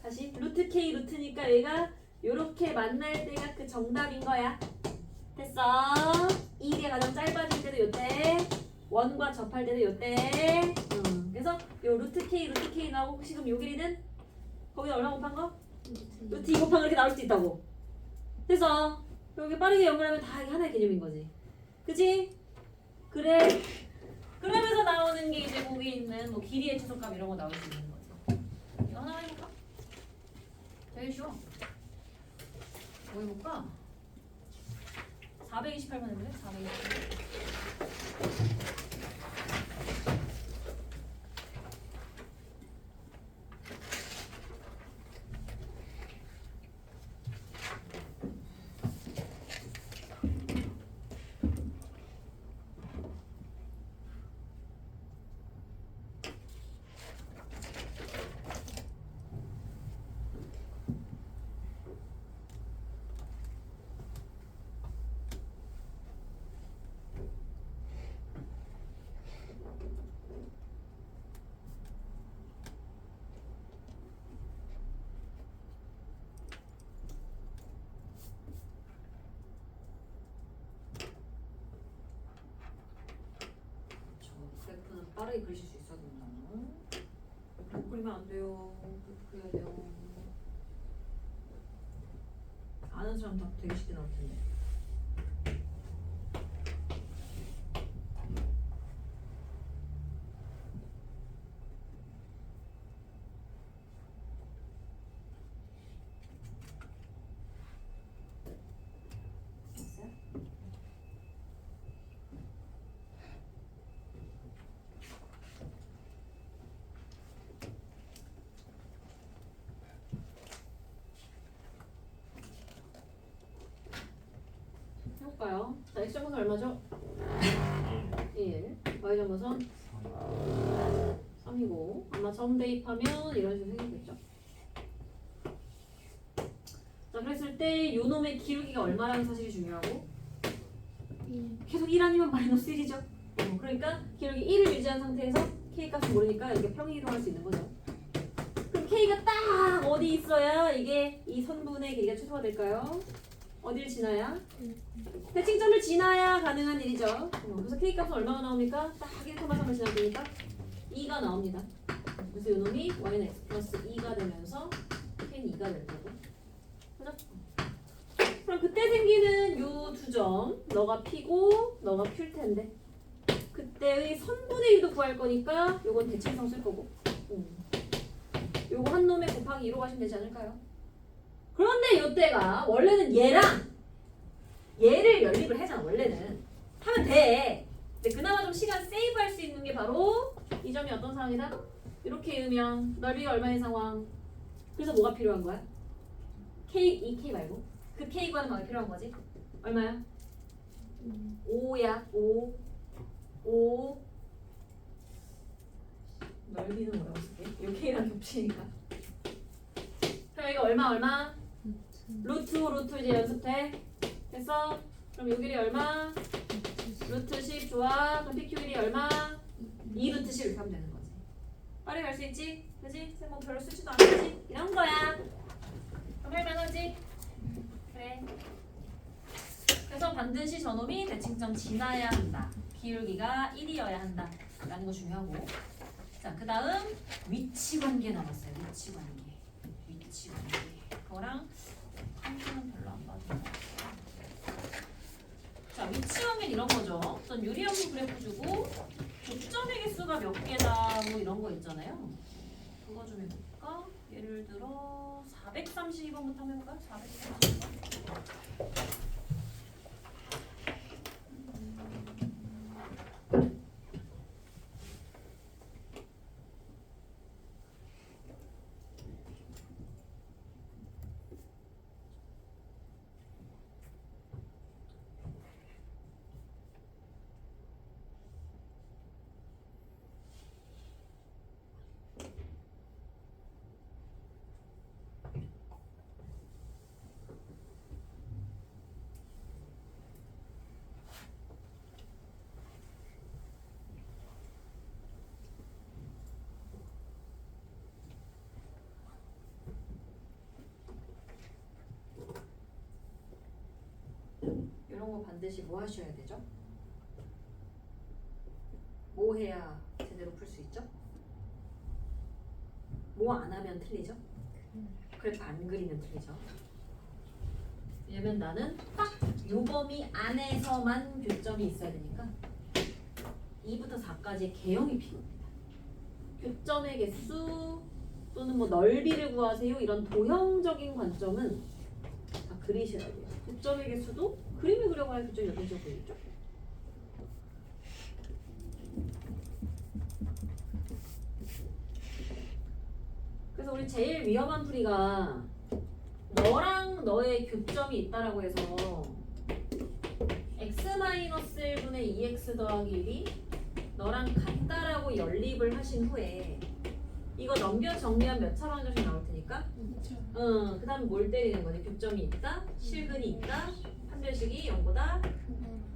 다시 루트 K 루트니까 얘가 요렇게 만날 때가 그 정답인 거야. 됐어. 이게 가장 짧아질 때도 요때, 원과 접할 때도 요때. 그래서 요 루트 K 나오고 지금 요 길이는 거기다 얼마 곱한 거? 루트 2 곱한 거 이렇게 나올 수도 있다고. 그래서 여기 빠르게 연결하면 다 이게 하나의 개념인 거지. 그치? 그래. 그러면서 나오는 게 이제 거기 있는 뭐 길이의 최소값 이런 거 나올 수 있는 거지. 이거 하나 해볼까? 되게 쉬워. 뭐 해볼까? 428번 해볼래? 428. 빠르게 그리실 수 있어야 된다. 못 그리면 안 돼요. 그래야 돼요. 아는 사람 다 되게 쉽게 나올 텐데. 해볼까요? 자, x점선 얼마죠? 1. y점선 3이고 아마 점 대입하면 이런 식으로 생기겠죠? 자, 그랬을 때 요 놈의 기울기가 얼마라는 사실이 중요하고 계속 1 아니면 마이너스 1이죠? 그러니까 기울기 1을 유지한 상태에서 K값을 모르니까 이게 평행 이동할 수 있는 거죠. 그럼 K가 딱 어디 있어야 이게 이 선분의 길이가 최소화 될까요? 어디를 지나야? 대칭점을 지나야 가능한 일이죠. 그래서 K값은 얼마가 나옵니까? 딱 1,3을 지날 테니까 2가 나옵니다. 그래서 이 놈이 y는 x 플러스 2가 되면서 K는 2가 될 거고. 그죠? 그럼 그때 생기는 요 두 점, 너가 P고 너가 Q일 텐데 그때의 선분의 1도 구할 거니까 요건 대칭성 쓸 거고 요거 한 놈에 곱하기 2로 가시면 되지 않을까요? 그런데 요때가 원래는 얘랑 얘를 연립을 하잖아. 원래는 하면 돼. 근데 그나마 좀 시간 세이브할 수 있는 게 바로 이 점이 어떤 상황이다? 이렇게 이으면 넓이가 얼마인 상황? 그래서 뭐가 필요한 거야? K, 이 K 말고 그 K 구하는 방법이 필요한 거지? 얼마야? 5야 5 넓이는 뭐라고 쓸게? 이 K랑 겹치니까 그럼 이거 얼마? 루트 이제 연습돼? 됐어? 그럼 요 길이 얼마? 루트 10 좋아. 그럼 PQ 길이 얼마? 2루트 10 이렇게 하면 되는 거지. 빠르게 갈 수 있지? 그지? 뭐 별로 쓰지도 않겠지? 이런 거야. 그럼 할만하지? 그래. 그래서 반드시 저놈이 대칭점 지나야 한다. 기울기가 1이어야 한다. 라는 거 중요하고. 자, 그 다음 위치 관계 남았어요. 위치 관계. 그거랑 한수는 별로 안 봐도. 자, 위치 관계는 이런 거죠. 어떤 유리함수 그래프 주고 교점의 개수가 몇 개다 뭐 이런 거 있잖아요. 그거 좀 해볼까? 예를 들어 432번부터 한번 해볼까요? 432번. 이런 거 반드시 뭐 하셔야 되죠? 뭐 해야 제대로 풀 수 있죠? 뭐 안 하면 틀리죠? 그래프 안 그리면 틀리죠. 왜냐면 나는 딱 요 범위 안에서만 교점이 있어야 되니까 2부터 4까지의 개형이 필요합니다. 교점의 개수 또는 뭐 넓이를 구하세요. 이런 도형적인 관점은 다 그리셔야 돼요. 교점의 개수도 그림을 그려봐야 교점이 몇 개인지 보이죠? 그래서 우리 제일 위험한 풀이가 너랑 너의 교점이 있다라고 해서 x-1분의 2x 더하기 1이 너랑 같다라고 연립을 하신 후에 이거 넘겨 정리하면 몇 차 방정식 나올 테니까 그 다음 뭘 때리는 거지? 교점이 있다, 실근이 있다, 판별식이 0보다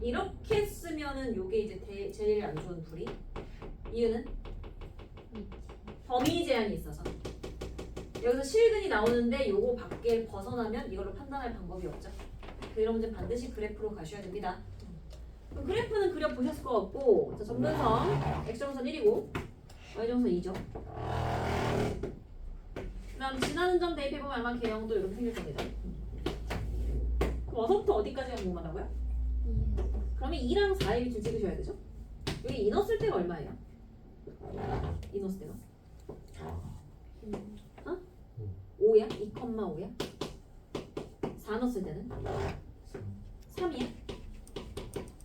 이렇게 쓰면은 요게 이제 제일 안 좋은 풀이. 이유는 범위 제한이 있어서 여기서 실근이 나오는데 요거 밖에 벗어나면 이걸로 판단할 방법이 없죠. 그런 문제 반드시 그래프로 가셔야 됩니다. 그럼 그래프는 그려보셨을 것 같고, 자, 점근선 x정선 1이고 y정선 2죠. 그 다음 지나는 점 대입해보면 아마 개형도 이렇게 생길 겁니다. 그럼 어서부터 어디까지가 궁금하다고요? 그러면 2랑 4의 빛을 찍으셔야 되죠? 여기 인어 쓸 때가 얼마예요? 인어 쓸 때가? 5야? 2,5야? 4 넣었을 때는? 3이야?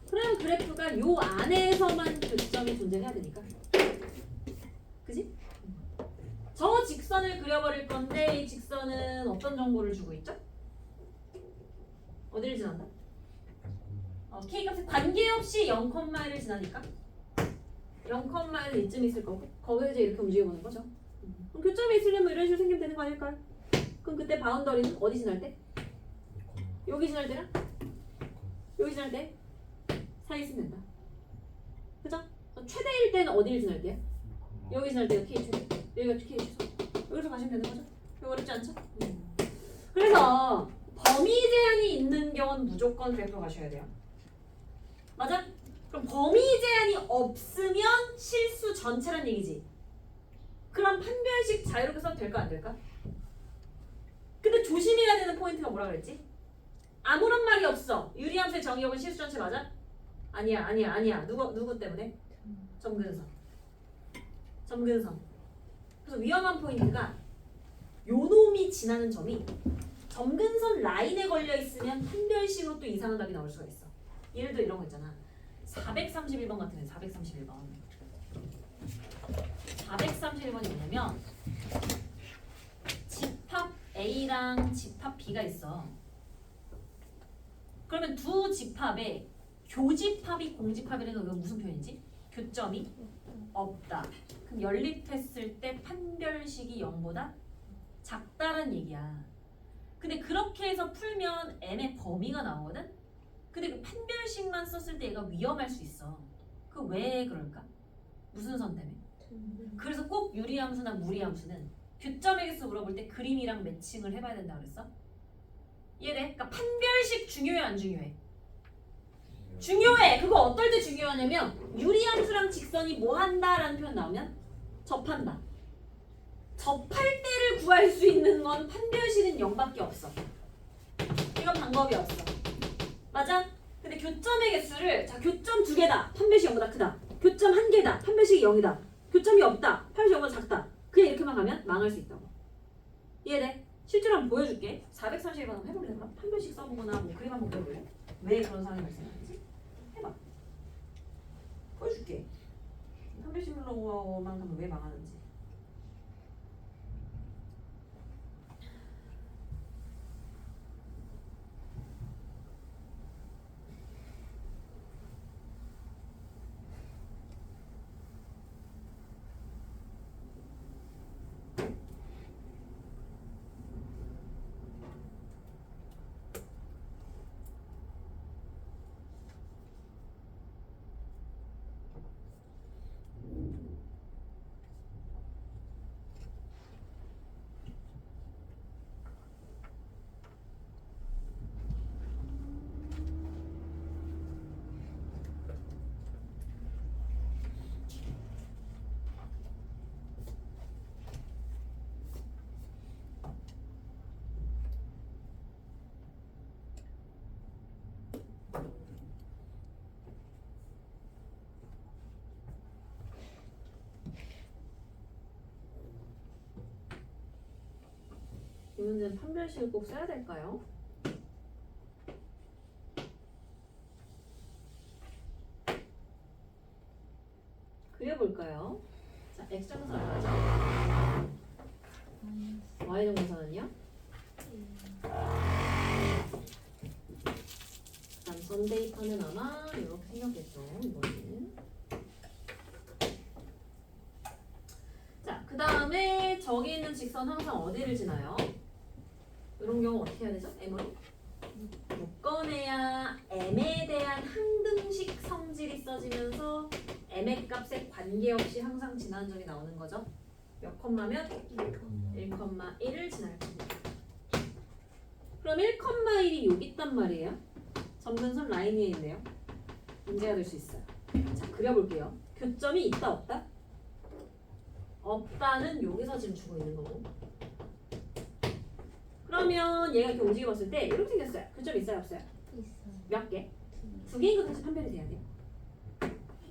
그럼 그래프가 요 안에서만 교점이 존재해야 되니까. 그지? 저 직선을 그려버릴 건데 이 직선은 어떤 정보를 주고 있죠? 어디를 지난다? K값에 관계없이 0,1을 지나니까 0,1은 이쯤 있을 거고 거기서 이제 이렇게 움직여보는 거죠. 그럼 교점이 있으려면 이런 식으로 생기면 되는 거 아닐까요? 그럼 그때 바운더리는 어디 지날 때? 여기 지날 때랑 여기 지날 때 사이 있으면 된다. 그죠? 최대일 때는 어디를 지날 때야? 여기 지날 때가 K 최대, 여기가 K 최소. 여기서 가시면 되는 거죠? 이거 어렵지 않죠? 그래서 범위 제한이 있는 경우는 무조건 그래프로 가셔야 돼요. 맞아? 그럼 범위 제한이 없으면 실수 전체란 얘기지. 그럼 판별식 자유롭게 써도 될까 안 될까? 근데 조심해야 되는 포인트가 뭐라 그랬지? 아무런 말이 없어. 유리함수의 정의역은 실수 전체 맞아? 아니야. 누구 때문에? 점근선. 그래서 위험한 포인트가 요 놈이 지나는 점이 점근선 라인에 걸려 있으면 판별식으로 또 이상한 답이 나올 수가 있어. 예를 들어 이런 거 있잖아. 431번 같은데 431번. 431번이 뭐냐면 집합 A랑 집합 B가 있어. 그러면 두 집합에 교집합이 공집합이라는 건 무슨 표현이지? 교점이 없다. 그럼 연립했을 때 판별식이 0보다 작다는 얘기야. 근데 그렇게 해서 풀면 n의 범위가 나오거든? 근데 그 판별식만 썼을 때 얘가 위험할 수 있어. 그 왜 그럴까? 무슨 선 때문에? 그래서 꼭 유리함수나 무리함수는 교점의 개수 물어볼 때 그림이랑 매칭을 해봐야 된다 그랬어? 이해돼? 그러니까 판별식 중요해 안 중요해? 중요해! 그거 어떨 때 중요하냐면 유리함수랑 직선이 뭐 한다라는 표현 나오면 접한다. 접할 때를 구할 수 있는 건 판별식은 0밖에 없어. 이건 방법이 없어. 맞아? 근데 교점의 개수를 자 교점 2개다. 판별식 0보다 크다. 교점 1개다. 판별식이 0이다. 교점이 없다. 판별식 0보다 작다. 그냥 이렇게만 가면 망할 수 있다고. 이해돼? 실제로 한번 보여줄게. 431번 한번 해볼래? 그럼 판별식 써보거나 뭐 그림 한번 그려볼래? 왜 그런 상황이 발생하는지 해봐. 보여줄게. 판별식 물로만 가면 왜 망하는지. 이 문제는 판별식을 꼭 써야 될까요? 그려볼까요? 자, x정사 얼마죠? y정사는요? 남선 데이터는 아마 이렇게 생겼겠죠, 이거는. 자, 그 다음에 저기 있는 직선 항상 어디를 지나요? 이런 경우 어떻게 해야 되죠? M으로? 묶어내야 M에 대한 항등식 성질이 써지면서 M의 값에 관계없이 항상 지나는 점이 나오는 거죠. 몇 컴마면? 1,1을 지날 겁니다. 그럼 1,1이 여기 있단 말이에요. 점근선 라인 위에 있네요. 문제가 될 수 있어요. 자, 그려볼게요. 교점이 있다 없다? 없다는 여기서 지금 주고 있는 거고. 그러면 얘가 이렇게 움직여 봤을 때 이렇게 생겼어요. 교점 있어요 없어요? 있어요. 몇 개? 2개인 거 다시 판별이 돼야 돼요.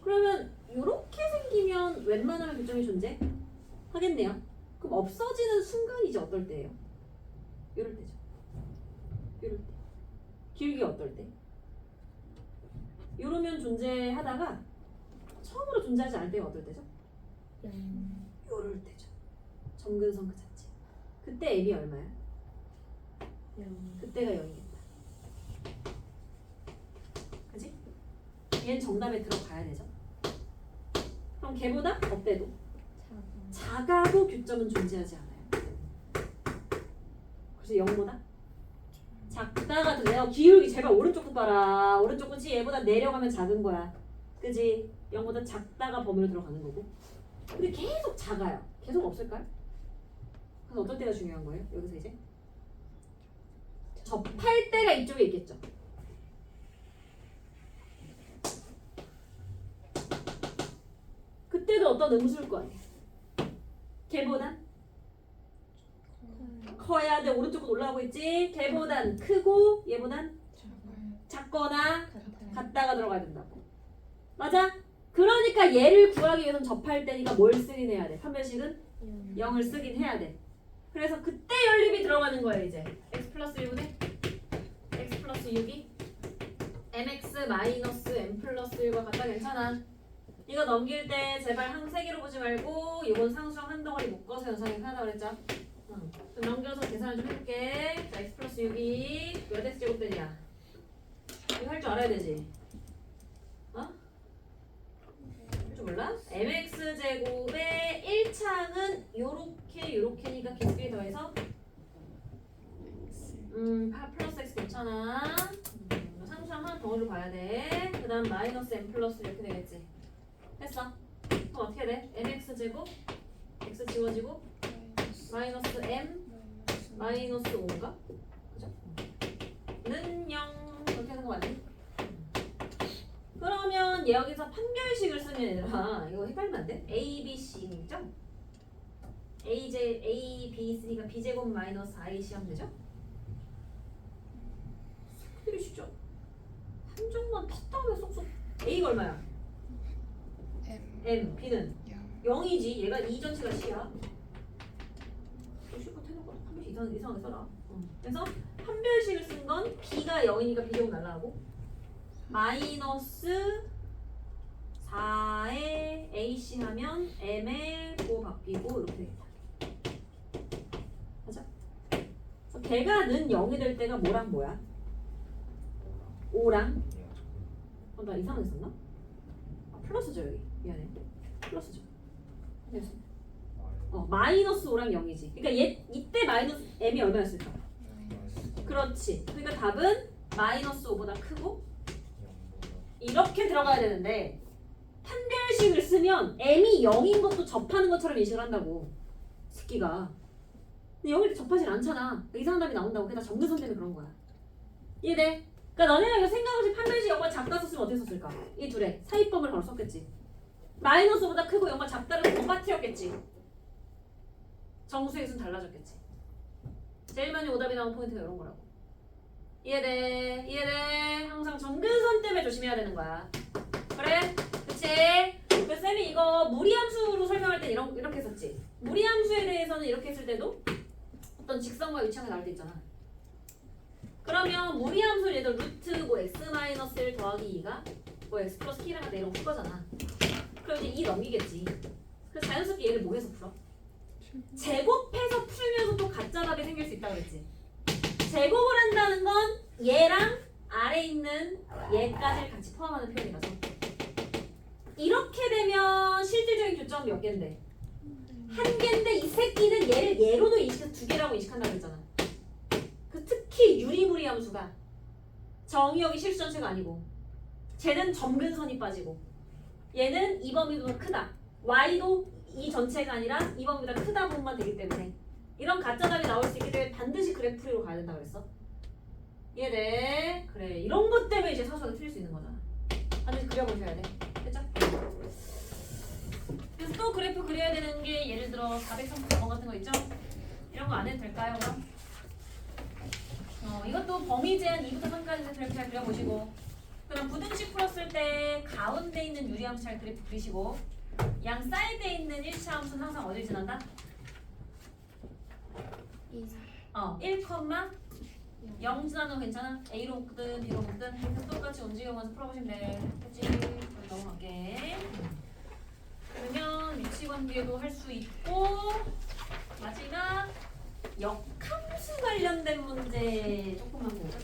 그러면 이렇게 생기면 웬만하면 교점이 존재하겠네요. 그럼 없어지는 순간이 이제 어떨 때예요? 이럴 때죠. 이럴 때. 길게 어떨 때? 이러면 존재하다가 처음으로 존재하지 않을 때가 어떨 때죠? 이럴 때죠. 점근선 그 자체. 그때 M이 얼마야? 그때가 0이겠다. 그지? 얘는 정답에 들어가야 되죠. 그럼 걔보다 어때도? 작아도 교점은 존재하지 않아요. 그래서 0보다 작다가 돼요. 기울기 제발 오른쪽도 봐라. 오른쪽 끝이 얘보다 내려가면 작은 거야. 그지? 0보다 작다가 범위로 들어가는 거고. 근데 계속 작아요. 계속 없을까요? 그래서 어떨 때가 중요한 거예요? 여기서 이제 접할 때가 이쪽에 있겠죠. 그때도 어떤 음수일 거 아니에요. 걔보단 커야 돼. 오른쪽으로 올라가고 있지. 걔보단 크고 얘보단 작거나 같다가 들어가야 된다고. 맞아? 그러니까 얘를 구하기 위해서는 접할 때니까 뭘 쓰긴 해야 돼. 판별식은 0을 쓰긴 해야 돼. 그래서 그때 연립이 들어가는 거예요. 이제 x 플러스 1분의 x 플러스 6이 mx 마이너스 m 플러스 1과 같다 괜찮아. 이거 넘길 때 제발 항 3개로 보지 말고 이건 상수랑 한 덩어리 묶어서 연산해서 하자 그랬죠? 응. 그럼 넘겨서 계산을 좀 해볼게. 자, x 플러스 6이 몇 x 제곱되냐? 이거 할 줄 알아야 되지? 어? 할 줄 몰라? mx 제곱의 1차항은 요렇게니까 개수에 더해서 플러스 x 괜찮아. 상수랑 하나 덩어리로 봐야 돼. 그 다음 마이너스 m 플러스 이렇게 되겠지. 했어. 그럼 어떻게 돼? mx 제곱 x 지워지고 마이너스 m 마이너스 5인가? 그죠? 는 0 이렇게 하는 거 맞니? 그러면 여기서 판별식을 쓰면 얘들아 이거 헷갈리면 안 돼? a, b, c죠? a, b 있으니까 b 제곱 마이너스 ic 하면 되죠? 들으시죠? 한쪽만 pis다음에 쏙쏙 a가 얼마야? m, b는 0이지. 얘가 2 전체가 c야. 실컷 해놓고 판별식 이상하게 써라. 그래서 판별식을 쓴 건 b가 0이니까 b 제곱 날라가고 마이너스 4에 ac 하면 m에 9 바뀌고 이렇게 되겠다. 맞아? 그래서 걔가 는 0이 될 때가 뭐랑 뭐야? 5랑 나 이상하게 썼나? 아, 플러스죠 여기. 미안해. 플러스죠. 그래서 마이너스 5랑 0이지. 그러니까 이때 마이너스 m이 얼마였을까? 그렇지. 그러니까 답은 마이너스 5보다 크고 이렇게 들어가야 되는데 판별식을 쓰면 m이 0인 것도 접하는 것처럼 인식을 한다고. 새끼가. 근데 0일 때 접하진 않잖아. 이상한 답이 나온다고. 그게 다 정근선 때문에 그런 거야. 이해돼? 그러니까 너네가 이거 생각 없이 판별식 0과 작다 썼으면 어떻게 썼을까? 이 둘의 사이법을 바로 썼겠지. 마이너스보다 크고 0과 작다를 더 빠뜨렸겠지. 정수의 수는 달라졌겠지. 제일 많이 오답이 나온 포인트가 이런 거라고. 이해돼? 이해돼? 항상 정근선 때문에 조심해야 되는 거야. 그래? 그치? 그 쌤이 이거 무리함수로 설명할 때 이렇게 했었지. 무리함수에 대해서는 이렇게 했을 때도 어떤 직선과 유치한 게 나올 때 있잖아. 그러면 무리함수 얘도 루트 뭐 x-1 더하기 2가 뭐 x 플러스 k랑 같다 이런 거 풀 거잖아. 그럼 이제 2 넘기겠지. 그래서 자연스럽게 얘를 뭐해서 풀어? 제곱해서 풀면서 또 가짜 답이 생길 수 있다고 그랬지. 제곱을 한다는 건 얘랑 아래 있는 얘까지를 같이 포함하는 표현이라서 이렇게 되면 실질적인 교점은 몇 개인데? 한 개인데 이 새끼는 얘를 얘로도 인식해서 두 개라고 인식한다고 그랬잖아. 그 특히 유리무리 함수가 정의역이 실수 전체가 아니고 쟤는 점근선이 빠지고 얘는 이 범위보다 크다. y도 이 전체가 아니라 이 범위보다 크다 부분만 되기 때문에 이런 가짜 답이 나올 수 있기 때문에 반드시 그래프로 가야 된다 그랬어. 이해돼? 그래. 이런 것 때문에 이제 사수가 틀릴 수 있는 거잖아. 반드시 그려보셔야 돼. 됐죠? 그래서 또 그래프 그려야 되는 게 예를 들어 434번 같은 거 있죠? 이런 거 안 해도 될까요 그럼? 이것도 범위 제한 2부터 3까지 그래프 잘 그려보시고 그럼 부등식 풀었을 때 가운데 있는 유리함수 잘 그래프 그리시고 양 사이드에 있는 1차 함수는 항상 어딜 지난다? 1, 0 지나는 거 괜찮아? A로 묶든 B로 묶든 이렇게 똑같이 움직여가면서 풀어보시면 되겠지? 그럼 넘어갈게. 그러면 위치관계도 할 수 있고 마지막 역함수 관련된 문제 조금만 보자.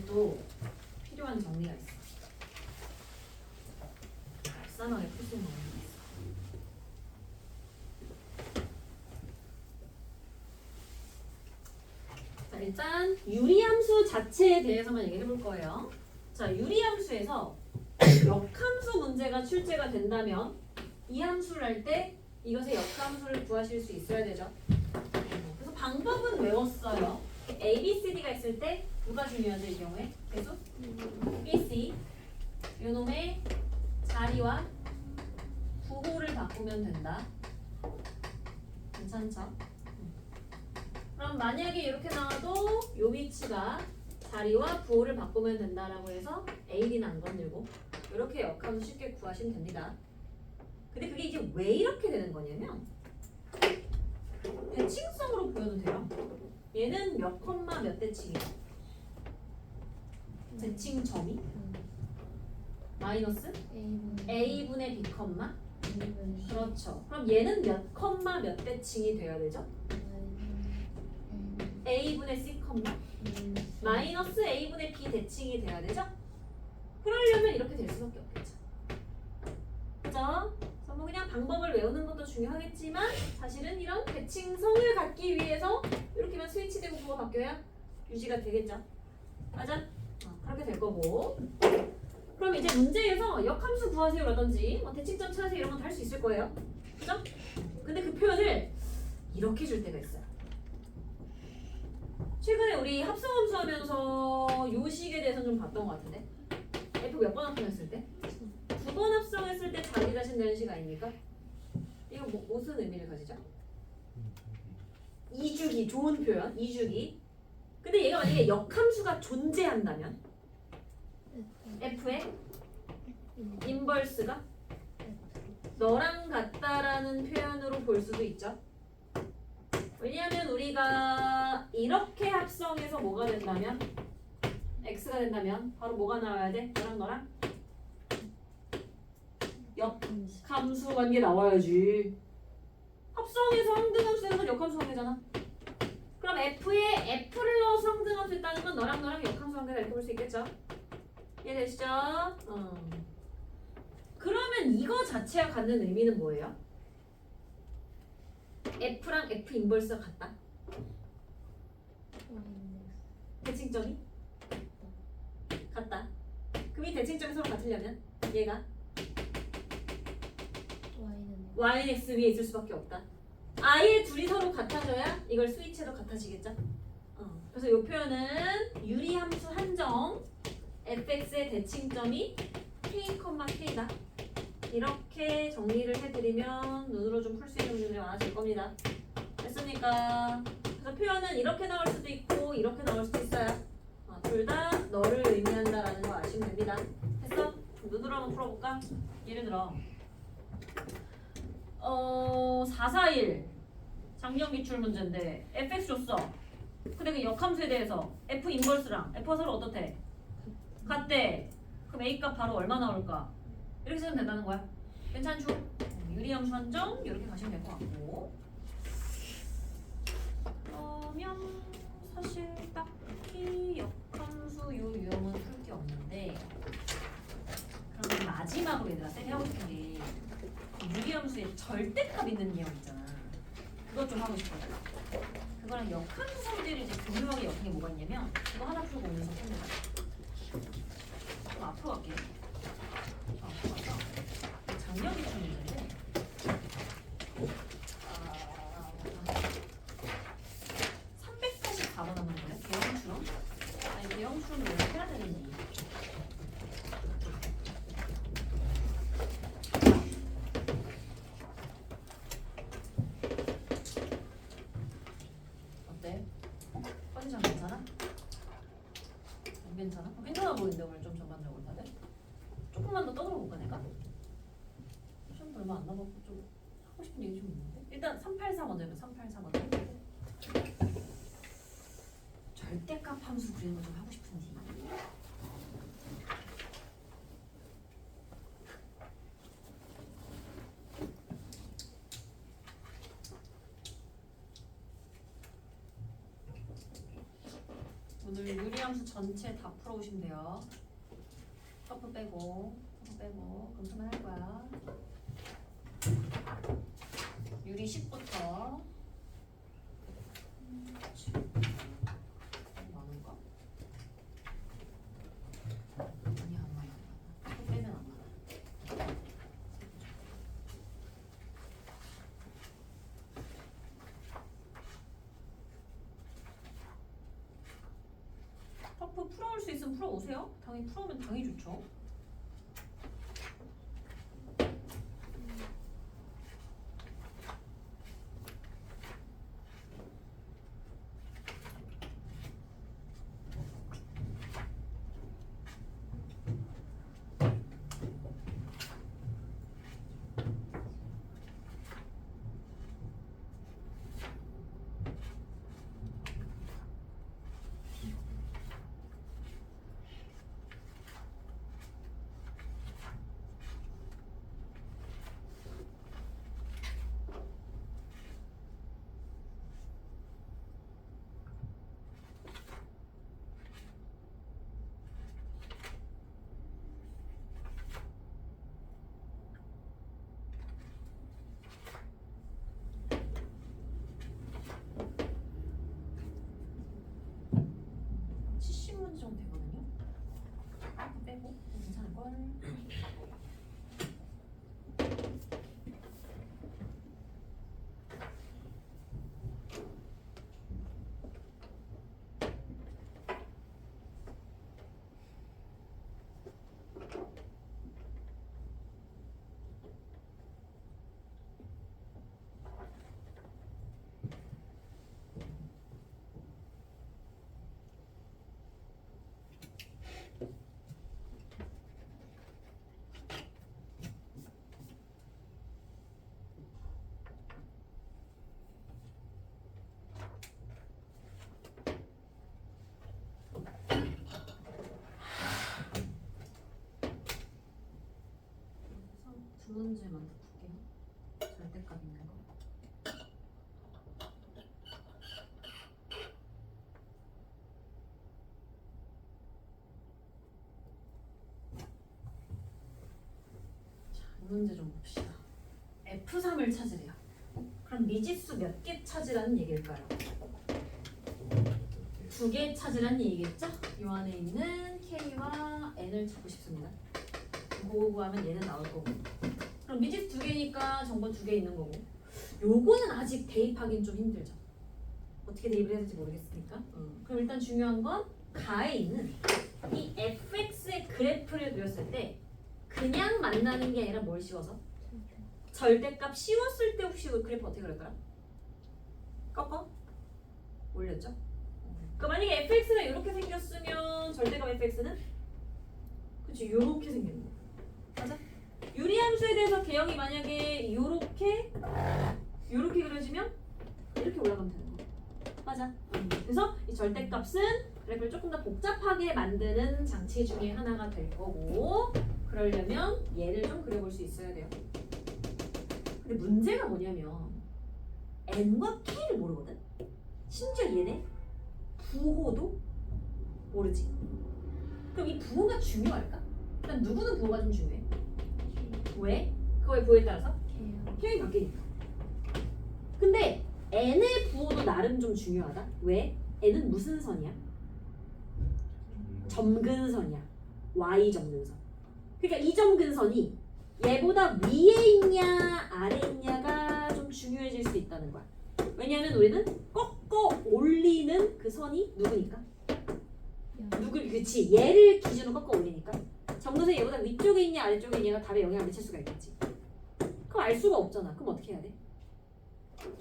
또 필요한 정리가 있어. 불쌍하게 풀 수 있는 게 있어. 자, 일단 유리함수 자체에 대해서만 얘기해 볼 거예요. 자, 유리함수에서 역함수 문제가 출제가 된다면 이 함수를 할 때 이것의 역함수를 구하실 수 있어야 되죠. 그래서 방법은 외웠어요. A, B, C, D가 있을 때 누가 중요하죠 이 경우에? 계속 B, C 요놈의 자리와 부호를 바꾸면 된다. 괜찮죠? 그럼 만약에 이렇게 나와도 요 위치가 자리와 부호를 바꾸면 된다라고 해서 A, D는 안 건들고 이렇게 역함수 쉽게 구하시면 됩니다. 근데 그게 이제 왜 이렇게 되는 거냐면 대칭성으로 보여도 돼요. 얘는 몇 컴마 몇 대칭이야? 대칭점이 마이너스 a분의 b 컴마 그렇죠. 그럼 얘는 몇 컴마 몇 대칭이 돼야 되죠? a분의 c 컴마 마이너스 a분의 b 대칭이 돼야 되죠? 그러려면 이렇게 될 수밖에 없겠죠. 그죠? 그래서 뭐 그냥 방법을 외우는 것도 중요하겠지만 사실은 이런 대칭성을 갖기 위해서 이렇게만 스위치되고 그거 바뀌어야 유지가 되겠죠. 맞아? 그렇게 될 거고. 그럼 이제 문제에서 역함수 구하세요라든지 뭐 대칭점 찾으세요 이런 건 다 할 수 있을 거예요. 그죠? 근데 그 표현을 이렇게 줄 때가 있어요. 최근에 우리 합성함수 하면서 요식에 대해서 좀 봤던 것 같은데 F 몇 번 합성했을 때? 2번 합성했을 때 자기 자신 되는 식 아닙니까? 이거 뭐, 무슨 의미를 가지죠? 이주기, 좋은 표현, 이주기. 근데 얘가 만약에 역함수가 존재한다면 F의 인버스가 너랑 같다라는 표현으로 볼 수도 있죠. 왜냐하면 우리가 이렇게 합성해서 뭐가 된다면 X가 된다면 바로 뭐가 나와야 돼? 너랑 역함수 관계 나와야지. 합성해서 항등함수 되는 건 역함수 관계잖아. 그럼 F에 F를 넣어서 항등함수 있다는 건 너랑 역함수 관계다 이렇게 볼 수 있겠죠? 이해되시죠? 그러면 이거 자체가 갖는 의미는 뭐예요? F랑 F 인버스가 같다? 대칭점이? 같다. 그럼 이 대칭점이 서로 같으려면 얘가 Y는 X 위에 있을 수밖에 없다. 아예 둘이 서로 같아져야 이걸 스위치해도 같아지겠죠? 그래서 이 표현은 유리함수 한정 fx의 대칭점이 k, k다. 이렇게 정리를 해드리면 눈으로 좀 풀 수 있는 문제들이 많아질 겁니다. 됐습니까? 그래서 표현은 이렇게 나올 수도 있고 이렇게 나올 수도 있어요. 둘 다 너를 의미한다라는 거 아시면 됩니다. 됐어? 눈으로 한번 풀어볼까? 예를 들어 441 작년 기출 문제인데 fx 줬어. 근데 그 역함수에 대해서 f 인버스랑 f가 서로 어떻대? 같대. 그럼 a 값 바로 얼마 나올까? 이렇게 쓰면 된다는 거야. 괜찮죠? 유리함수 한정 이렇게 가시면 될 것 같고. 그러면 사실 딱히 역함수 요 유형은 풀 게 없는데 그럼 마지막으로 얘들아 쌤이 하고 싶은 게 유리함수에 절대값 있는 유형 있잖아. 그것 좀 하고 싶어요. 그거랑 역함수 성질이 이제 교묘하게 엮인 게 뭐가 있냐면 그거 하나 풀고 오면서 풉니다. 그럼 앞으로 갈게요. 앞으로 가서 작년 기출 문제인데 384번 하는 거예요. 대형수럼? 아니 대형수럼을 왜 해야 되는지. 어때? 컨디션 괜찮아? 안 괜찮아? 괜찮아 보이는데 오늘 좀 전반적으로 다들? 조금만 더 떠들어 볼까 내가? 시험 얼마 안 남았고 좀 하고 싶은 얘기 좀 있는데 일단 384 먼저 해봐. 384 먼저 절대값 함수 그리는 거 좀 하고 싶은지. 오늘 유리함수 전체 다 풀어오시면 돼요. 커프 빼고 그럼 그만 할 거야. 유리 10부터 많은가? 아니 안 많아. 커프 빼면 안 많아. 커프 풀어올 수 있으면 풀어오세요. 당연히 풀어오면 당연히 좋죠. 걸. 두 문제만 풀게요. 절대값 있는 거. 자, 이 문제 좀 봅시다. F3을 찾으래요. 그럼 미지수 몇 개 찾으라는 얘기일까요? 2개 찾으라는 얘기겠죠? 요 안에 있는 K와 N을 찾고 싶습니다. 그거 구하면 얘는 나올 거고. 그럼 미지수 2개니까 정보 2개 있는 거고. 요거는 아직 대입하기는 좀 힘들죠. 어떻게 대입을 해야 될지 모르겠으니까. 그럼 일단 중요한 건 가에 있는 이 fx의 그래프를 그렸을 때 그냥 만나는 게 아니라 뭘 씌워서? 절대값 씌웠을 때 혹시 그래프 어떻게 그렸더라? 꺾어? 올렸죠? 그러니까 만약에 fx가 이렇게 생겼으면 절대값 fx는 그치 이렇게 생기는 거 맞아? 유리함수에 대해서 개형이 만약에 이렇게 그려지면 이렇게 올라가면 되는 거 맞아? 그래서 이 절대값은 그래프를 조금 더 복잡하게 만드는 장치 중에 하나가 될 거고 그러려면 얘를 좀 그려볼 수 있어야 돼요. 근데 문제가 뭐냐면 n과 k를 모르거든? 심지어 얘네 부호도 모르지. 그럼 이 부호가 중요할까? 일단 누구는 부호가 좀 중요해? 왜? 그거의 부호에 따라서? K이 바뀌니까. 근데 n의 부호도 나름 좀 중요하다. 왜? n은 무슨 선이야? 점근선이야. y 점근선. 그러니까 이 점근선이 얘보다 위에 있냐 아래에 있냐가 좀 중요해질 수 있다는 거야. 왜냐하면 우리는 꺾어 올리는 그 선이 누구니까? 그치 얘를 기준으로 꺾어 올리니까 점근선이 얘보다 위쪽에 있냐 아래쪽에 있냐가 답에 영향을 미칠 수가 있겠지. 그럼 알 수가 없잖아. 그럼 어떻게 해야 돼?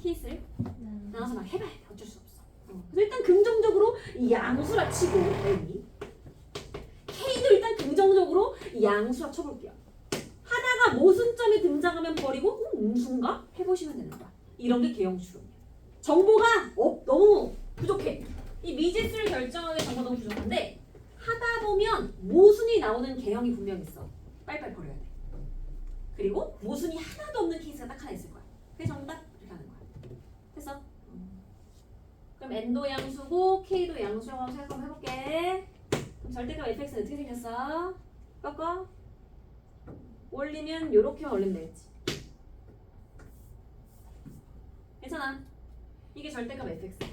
케이스를 나눠서 막 해봐야 돼. 어쩔 수 없어. 그래서 일단 긍정적으로 이 양수라 치고 N이 K도 일단 긍정적으로 이 양수라 쳐볼게요. 하다가 모순점이 등장하면 버리고 음수인가? 해보시면 되는 거야. 이런 게 개형 추론이야. 정보가 너무 부족해. 이 미지수를 결정하기 정보가 너무 부족한데 하다 보면 모순이 나오는 개형이 분명 있어. 빨리빨리 버려야 돼. 그리고 모순이 하나도 없는 케이스가 딱 하나 있을 거야. 그게 정답 이렇게 하는 거야. 됐어? 그럼 n도 양수고 k도 양수라고 생각 한번 해볼게. 그럼 절대값 fx는 어떻게 생겼어? 꺾어? 올리면 요렇게만 올리면 되겠지. 괜찮아. 이게 절대값 fx야.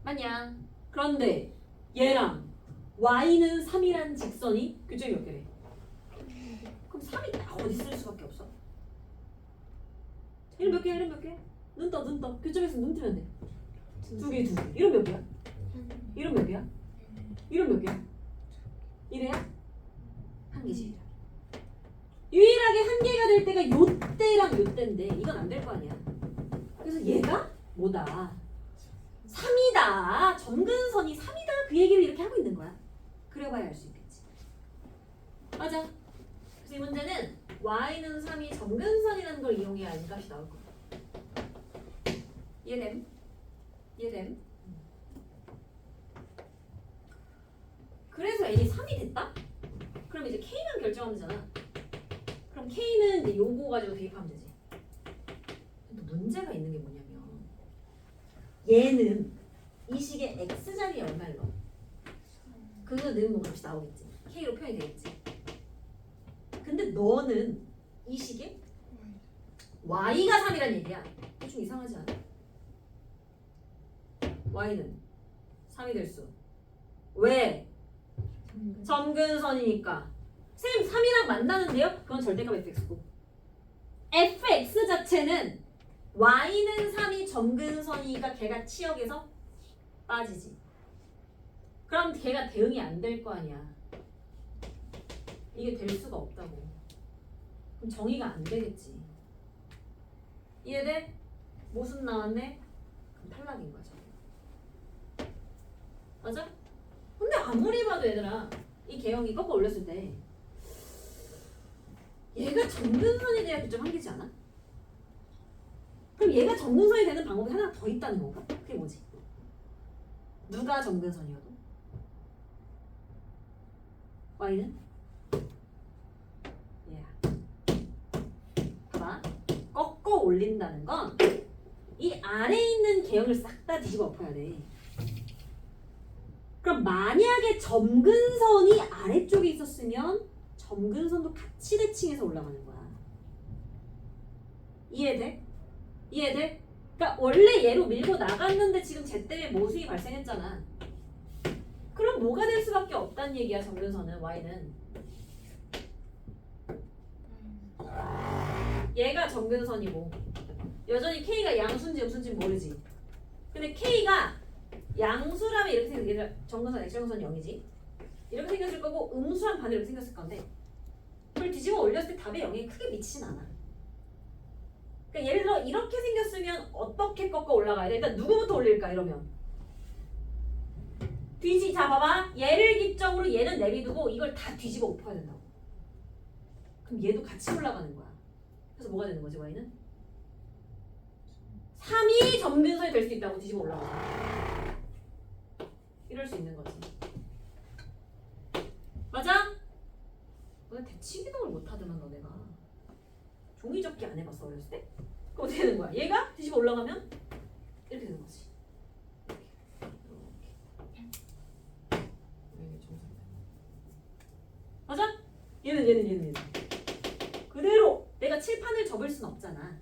맞냐? 그런데 얘랑 y는 3이라는 직선이 교점이 몇 개래? 그럼 3이 딱 어디 쓸 수밖에 없어? 이름 몇 개야? 이름 몇 개? 눈 떠, 눈 떠. 교점에서 눈 뜨면 돼. 2개, 2개. 이름 몇 개야? 이름 몇 개야? 이름 몇 개야? 이래야? 한 개지. 유일하게 한 개가 될 때가 요때랑 요때인데 이건 안 될 거 아니야. 그래서 얘가 뭐다? 3이다. 점근선이 3이다. 그 얘기를 이렇게 하고 있는 거야. 그래봐야 알 수 있겠지. 맞아. 그래서 이 문제는 y는 3이 점근선이라는 걸 이용해야 이 값이 나올 거야. 이해됨? 이해됨? 그래서 n이 3이 됐다? 그럼 이제 k만 결정하면 되잖아. 그럼 k는 이제 요거 가지고 대입하면 되지. 근데 문제가 있는 게 뭐냐면 얘는 이 식의 x자리에 얼마를 넣어? 그거 넣으면 뭐 값이 나오겠지. k로 표현이 되겠지. 근데 너는 이 식에 y가 3이란 얘기야. 좀 이상하지 않아? y는 3이 될 수. 왜? 점근선이니까 쌤 3이랑 만나는데요? 그건 절대값 fx고 fx 자체는 y는 3이 점근선이니까 걔가 치역에서 빠지지. 그럼 걔가 대응이 안 될 거 아니야. 이게 될 수가 없다고. 그럼 정의가 안 되겠지. 이해돼? 모순 나왔네? 그럼 탈락인 거죠. 맞아? 근데 아무리 봐도 얘들아 이 개형이 꺾어 올렸을 때 얘가 점근선에 대한 교점 한 개지 않아? 그럼 얘가 점근선이 되는 방법이 하나 더 있다는 건가? 그게 뭐지? 누가 점근선이어도? y는? 얘야. 봐봐. 꺾어 올린다는 건 이 아래에 있는 개형을 싹 다 뒤집어 엎어야 돼. 그럼 만약에 점근선이 아래쪽에 있었으면 점근선도 같이 대칭해서 올라가는 거야. 이해돼? 이해돼? 그러니까 원래 얘로 밀고 나갔는데 지금 쟤 때문에 모순이 발생했잖아. 그럼 뭐가 될 수밖에 없다는 얘기야. 점근선은 y는 얘가 점근선이고 여전히 k가 양수인지 음수인지 모르지. 근데 k가 양수라면 이렇게 생겼어. 점근선 x점근선 0이지. 이렇게 생겼을 거고 음수랑 반대로 이렇게 생겼을 건데 그걸 뒤집어 올렸을 때 답에 영향이 크게 미치진 않아. 그러니까 예를 들어 이렇게 생겼으면 어떻게 꺾어 올라가야 돼? 일단 누구부터 올릴까 이러면 자 봐봐. 얘를 기점으로 얘는 내비두고 이걸 다 뒤집어 엎어야 된다고. 그럼 얘도 같이 올라가는 거야. 그래서 뭐가 되는 거지 y는? 3이 점근선이 될 수 있다고 뒤집어 올라가. 이럴 수 있는 거지. 맞아? 너네 대치기동을 못하더만 너네가. 종이 접기 안 해봤어 어렸을 때? 그럼 어떻게 되는 거야? 얘가 뒤집어 올라가면 이렇게 되는 거지. 맞아? 얘는 그대로 내가 칠판을 접을 순 없잖아.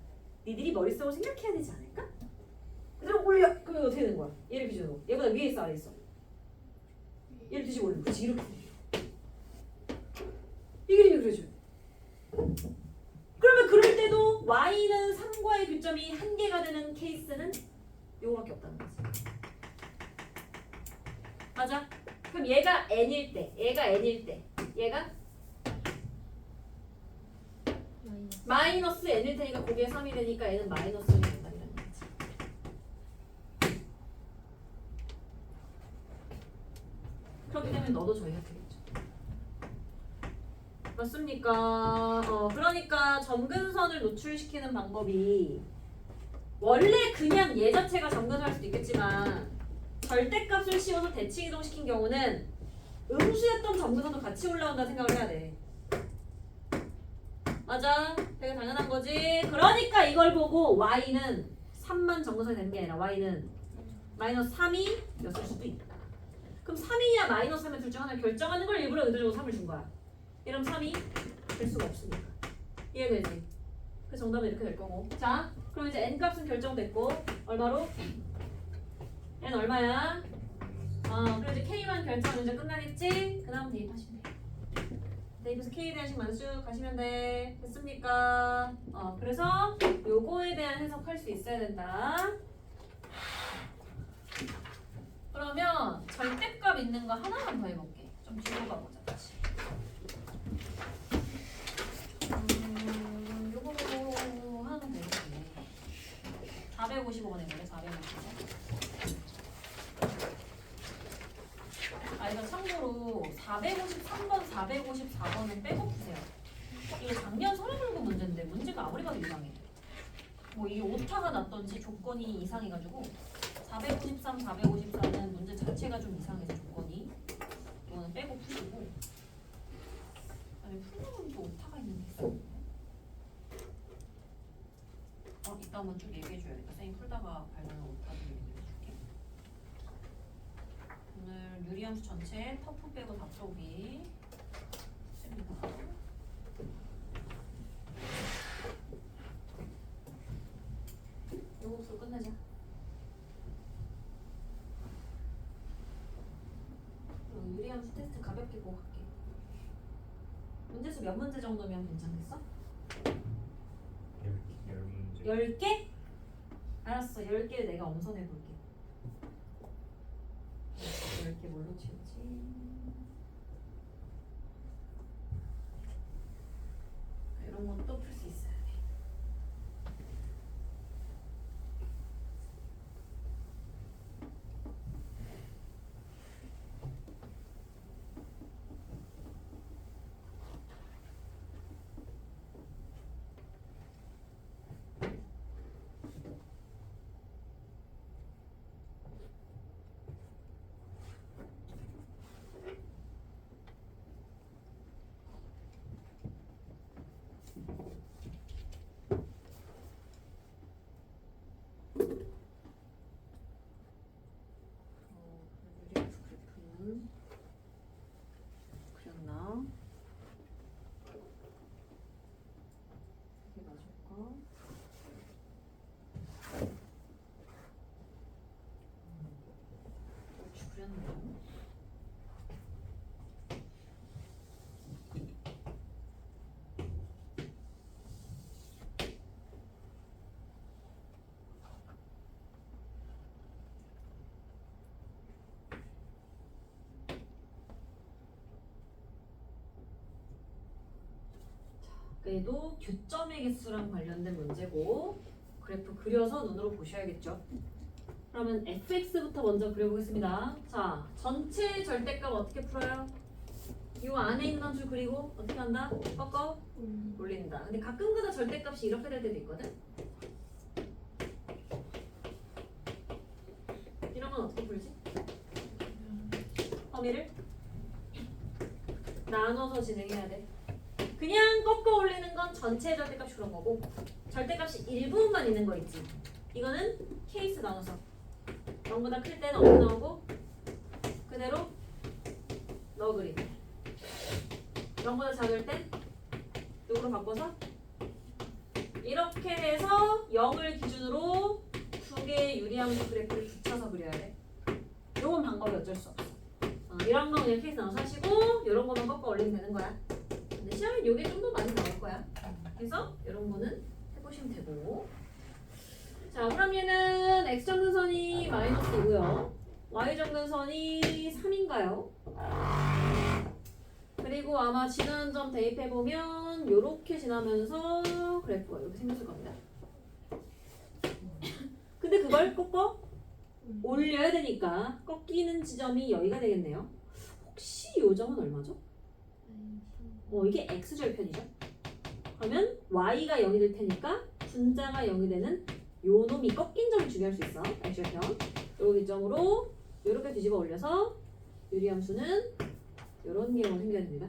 니들이 머릿속으로 생각해야 되지 않을까? 그대로 올려. 그러면 어떻게 되는 거야? 얘를 기준으로 얘보다 위에 있어 아래 있어? 얘를 뒤집어 올려. 그렇지 이렇게 이 그림이 그려줘. 그러면 그럴 때도 y는 3과의 교점이 한 개가 되는 케이스는 요거밖에 없다는 거지. 맞아? 그럼 얘가 n일 때 얘가 n일 때 얘가 마이너스 n일 테니까 거기에 3이 되니까 n은 마이너스 1이 된다는 거지. 그렇기 때문에 너도 저희가 되겠죠. 맞습니까? 그러니까 점근선을 노출시키는 방법이 원래 그냥 얘 자체가 점근선일 수도 있겠지만 절대값을 씌워서 대칭 이동시킨 경우는 음수였던 점근선도 같이 올라온다 생각을 해야 돼. 맞아? 되게 당연한 거지. 그러니까 이걸 보고 y는 3만 점근선이 되는 게 아니라 y는 마이너스 3이였을 수도 있다. 그럼 3이냐 마이너스 3이 둘 중 하나를 결정하는 걸 일부러 의도적으로 3을 준 거야. 이러면 3이 될 수가 없으니까. 이해되지? 그 정답은 이렇게 될 거고. 자, 그럼 이제 n 값은 결정됐고 얼마로? n 얼마야? 그리고 이제 k만 결정하면 이제 끝나겠지? 그 다음 대입하시면 돼. 대입해서 k에 대한 식만 쭉 가시면 돼. 됐습니까? 그래서 요거에 대한 해석할 수 있어야 된다. 그러면 절대값 있는 거 하나만 더 해볼게. 좀 뒤로 가보자. 같이. 요거 하나 더 해볼게. 455번 해볼래? 455번. 이거 참고로 453번, 454번은 빼고 푸세요. 이게 작년 서류분급 문제인데 문제가 아무리 봐도 이상해. 뭐 이게 오타가 났던지 조건이 이상해가지고 453, 454는 문제 자체가 좀 이상해서 조건이 이거는 빼고 푸시고 아니 풀려면 또 오타가 있는 게 있었는데 이따 한번 쭉 얘기해줘야겠다. 선생님 풀다가 발견한 오타들 얘기해줄게. 오늘 유리함수 전체 터프 빼고 다 풀어오기 셉니다. 요거 풀 끝내자. 유리함수 테스트 가볍게 보고 갈게. 문제수 몇 문제 정도면 괜찮겠어? 10문제. 10개? 알았어. 10개를 내가 엄선해 볼게. 10개 뭘로 채우지? 이런 것도 풀 수 있어야 돼. 유리함수 그래프는 그렸나? 이게 맞을까? 옳지 그렸네. 얘도 교점의 개수랑 관련된 문제고 그래프 그려서 눈으로 보셔야겠죠. 그러면 fx부터 먼저 그려보겠습니다. 자, 전체 절대값 어떻게 풀어요? 이 안에 있는 줄 그리고 어떻게 한다? 꺾어 올린다. 근데 가끔가다 절대값이 이렇게 될 때도 있거든. 이런 건 어떻게 풀지? 범위를 나눠서 진행해야 돼. 그냥 꺾어 올리는 건 전체 절대값이 그런 거고 절대값이 일부분만 있는 거 있지. 이거는 케이스 나눠서 0보다 클 때는 어떻게 나오고 그대로 너그림 0보다 작을 땐 요거로 바꿔서 이렇게 해서 0을 기준으로 두 개의 유리함수 그래프를 붙여서 그려야 돼. 요건 방법이 어쩔 수 없어. 이런 거 그냥 케이스 나눠서 하시고 이런 거만 꺾어 올리면 되는 거야. 근데 시험에 요게 좀 더 많이 나올 거야. 그래서 이런 거는 해보시면 되고. 자, 그럼 얘는 x정근선이 마이너스이고요. y정근선이 3인가요? 그리고 아마 지난 점 대입해보면 요렇게 지나면서 그래프가 이렇게 생겼을 겁니다. 근데 그걸 꺾어 올려야 되니까 꺾이는 지점이 여기가 되겠네요. 혹시 요 점은 얼마죠? 이게 x절편이죠. 그러면 y가 0이 될 테니까 분자가 0이 되는 요 놈이 꺾인 점을 중요할 수 있어. x절편. 요 기점으로 요렇게 뒤집어 올려서 유리함수는 요런 경우가 생겨야 됩니다.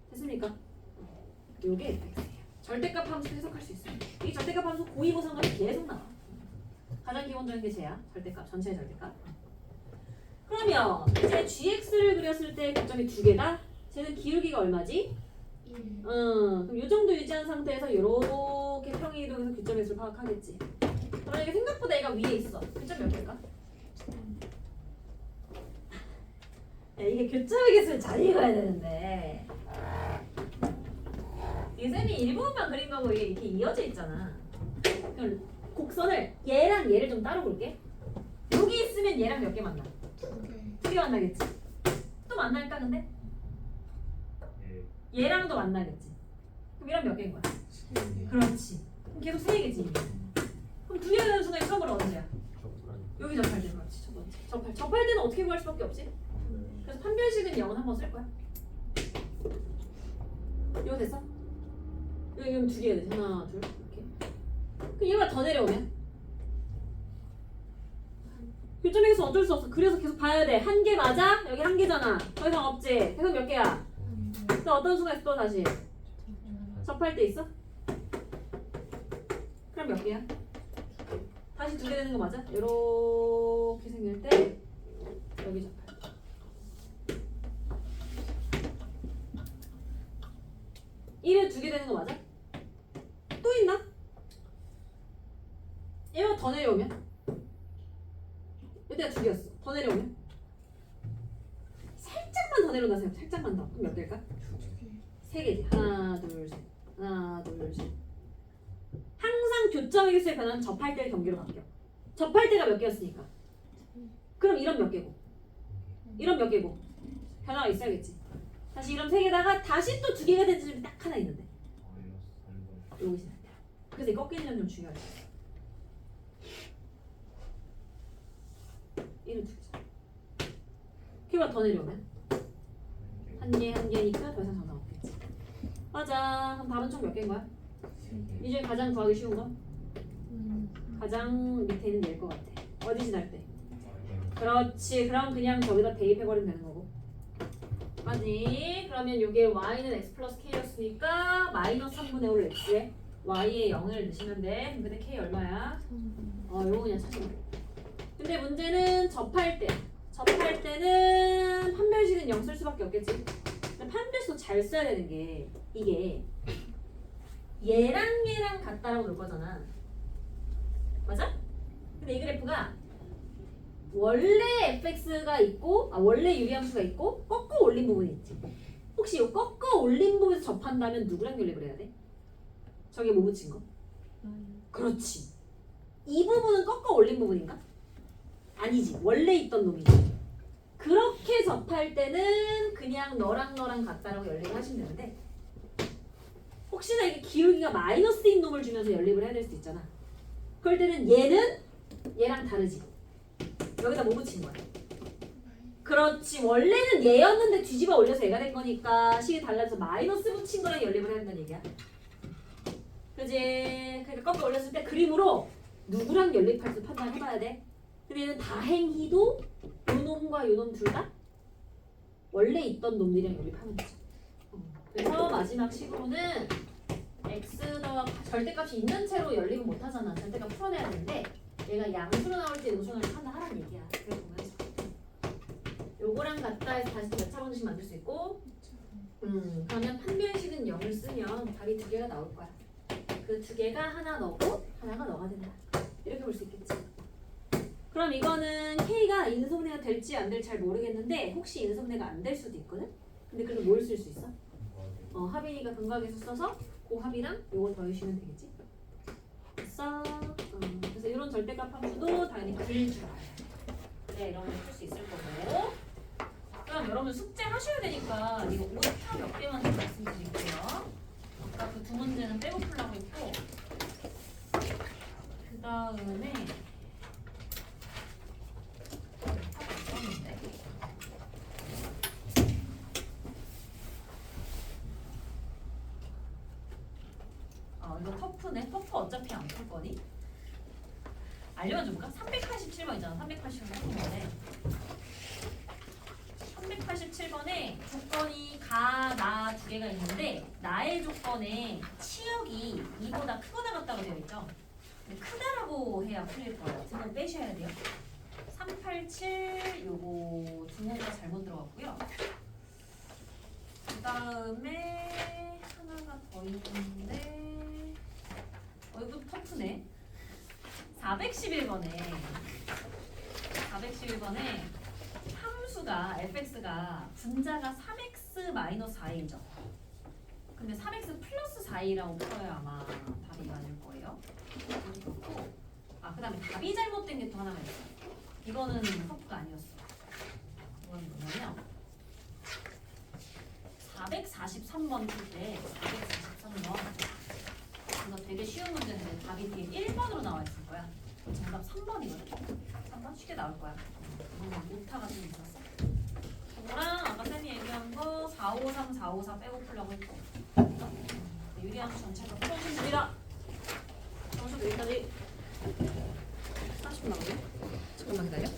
됐습니까? 요게 fx예요. 절대값 함수 해석할 수 있어요. 이 절대값 함수 고의고상값이 계속 나와. 가장 기본적인 게 쟤야. 절대값, 전체의 절대값. 그러면 이제 gx를 그렸을 때 교점이 두 개다. 쟤는 기울기가 얼마지? 그럼 이 정도 유지한 상태에서 이렇게 평행이동해서 교점 개수를 파악하겠지. 그러니까 이게 생각보다 얘가 위에 있어. 교점 몇 개일까? 야, 이게 교점의 개수를 잘 읽어야 되는데 이게 쌤이 일부분만 그린 거고 이게 이렇게 이어져 있잖아. 그럼 곡선을 얘랑 얘를 좀 따로 볼게. 여기 있으면 얘랑 몇 개 만나? 두 개 만나겠지? 또 만날까 근데? 얘랑도 만나겠지. 그럼 얘랑 몇 개인 거야? 그렇지. 그럼 계속 세 개지. 그럼 두 개가 되는 순간에 처음으로 언제야? 여기 접할 때. 그렇지. 첫 번째. 접할 때는 어떻게 구할 수밖에 없지? 그래서 판별식은 0은 한번 쓸 거야. 이거 됐어? 이거 두 개가 되지. 하나, 둘, 이렇게. 그럼 얘가 더 내려오면? 교점에서 어쩔 수 없어. 그래서 계속 봐야 돼. 한 개 맞아? 여기 한 개잖아. 더 이상 없지? 계속 몇 개야? 또 어떤 순간에 또 다시 접할 때 있어? 그럼 몇 개야? 다시 두 개 되는 거 맞아? 이렇게 생길 때 여기 접할 때 1에 두 개 되는 거 맞아? 또 있나? 얘가 더 내려오면? 이때가 두 개였어. 더 내려오면? 살짝만 더 내려놔서 살짝만 더. 그럼 몇 개일까? 세 개지. 하나, 둘, 셋. 하나, 둘, 셋. 항상 교점의 개수의 변화는 접할 때의 경계로 바뀌어. 접할 때가 몇 개였으니까. 그럼 이런 몇 개고. 이런 몇 개고. 변화가 있어야겠지. 다시 이런 세 개다가 다시 또 두 개가 된 점이 딱 하나 있는데. 여기 있어. 그래서 이 꺾이는 점 좀 중요하지. 얘는 두 개죠. 키가 더 내려오면 한 개니까 더 이상 정답 없겠지. 맞아. 그럼 답은 총 몇 개인 거야? 이 중에 가장 구하기 쉬운 거? 가장 밑에 있는 얘일 것 같아. 어디 지날 때? 그렇지. 그럼 그냥 저기다 대입해버리면 되는 거고. 맞지? 그러면 이게 y는 x 플러스 k였으니까 마이너스 3분의 5를 x에 y에 0을 넣으시면 돼. 근데 k 얼마야? 요거 그냥 찾으면 돼. 근데 문제는 접할 때는 판별식은 0 쓸 수밖에 없겠지. 근데 판별식도 잘 써야 되는 게 이게 얘랑 같다라고 놓을 거잖아. 맞아? 근데 이 그래프가 원래 fx가 있고 원래 유리함수가 있고 꺾어 올린 부분이 있지. 혹시 이 꺾어 올린 부분에서 접한다면 누구랑 연립을 해야 돼? 저게 뭐 붙인 거? 그렇지. 이 부분은 꺾어 올린 부분인가? 아니지. 원래 있던 놈이지. 그렇게 접할 때는 그냥 너랑 같다라고 연립을 하시면 되는데 혹시나 이게 기울기가 마이너스인 놈을 주면서 연립을 해야 될 수도 있잖아. 그럴 때는 얘는 얘랑 다르지. 여기다 뭐 붙인 거야? 그렇지. 원래는 얘였는데 뒤집어 올려서 얘가 된 거니까 식이 달라져서 마이너스 붙인 거랑 연립을 해야 된다는 얘기야. 그지? 그러니까 꺾어 올렸을 때 그림으로 누구랑 연립할지 판단을 해봐야 돼. 근데 얘는 다행히도 요 놈과 요 놈 둘 다 원래 있던 놈들이랑 연립하면 되죠. 그래서 마지막 식으로는 x 더하기 절대값이 있는 채로 연립은 못하잖아. 절대값 풀어내야 되는데 얘가 양수로 나올지 음수로 나올지 판단하라는 얘기야. 그래 보면서 요거랑 같다 해서 다시 몇 차번씩 만들 수 있고 그러면 판별식은 0을 쓰면 답이 두 개가 나올 거야. 그 두 개가 하나 너고 하나가 너가 된다. 이렇게 볼 수 있겠지. 그럼 이거는 K가 인수분해가 될지 안 될지 잘 모르겠는데 혹시 인수분해가 안 될 수도 있거든? 근데 그래도 뭘 쓸 수 있어? 합의니까 근거하계수 써서 그 합이랑 요거 더해주시면 되겠지? 됐어? 그래서 이런 절대값 함수도 당연히 그릴 줄 알아요. 그래 이런 거 풀 수 있을 거고. 그럼 여러분 숙제 하셔야 되니까 이거 오타 몇 개만 더 말씀드릴게요. 아까 그 두 문제는 빼고 풀라고 했고 그 다음에 이거 터프네. 터프 어차피 안 풀 거니? 알려줘 볼까? 387번이잖아. 387번에 387번에 조건이 가, 나 두 개가 있는데 나의 조건에 치역이 이보다 크거나 같다고 되어 있죠. 근데 크다라고 해야 풀릴 거예요. 등호 빼셔야 돼요. 387 요거 등호가 잘못 들어갔고요. 그 다음에 하나가 더 있는데 이거 터프네. 411번에 함수가 fx가 분자가 3x-4이죠. 근데 3x 플러스 4이라고 풀어야 아마 답이 맞을 거예요. 그렇고 그 다음에 답이 잘못된 게 또 하나가 있어요. 이거는 터프가 아니었어. 이건 뭐냐면 443번 풀 때 443번 이거 되게 쉬운 문제인데 답이 뒤에 1번으로 나와 있을 거야. 정답 3번이거든. 3번 쉽게 나올 거야. 오타가 좀 있었어. 저거랑 아까 쌤이 얘기한 거 453, 454 빼고 풀려고 했고 유리함수 전체가 풀어준 겁니다. 점수 여기까지 40 나오네. 잠깐만 기다려.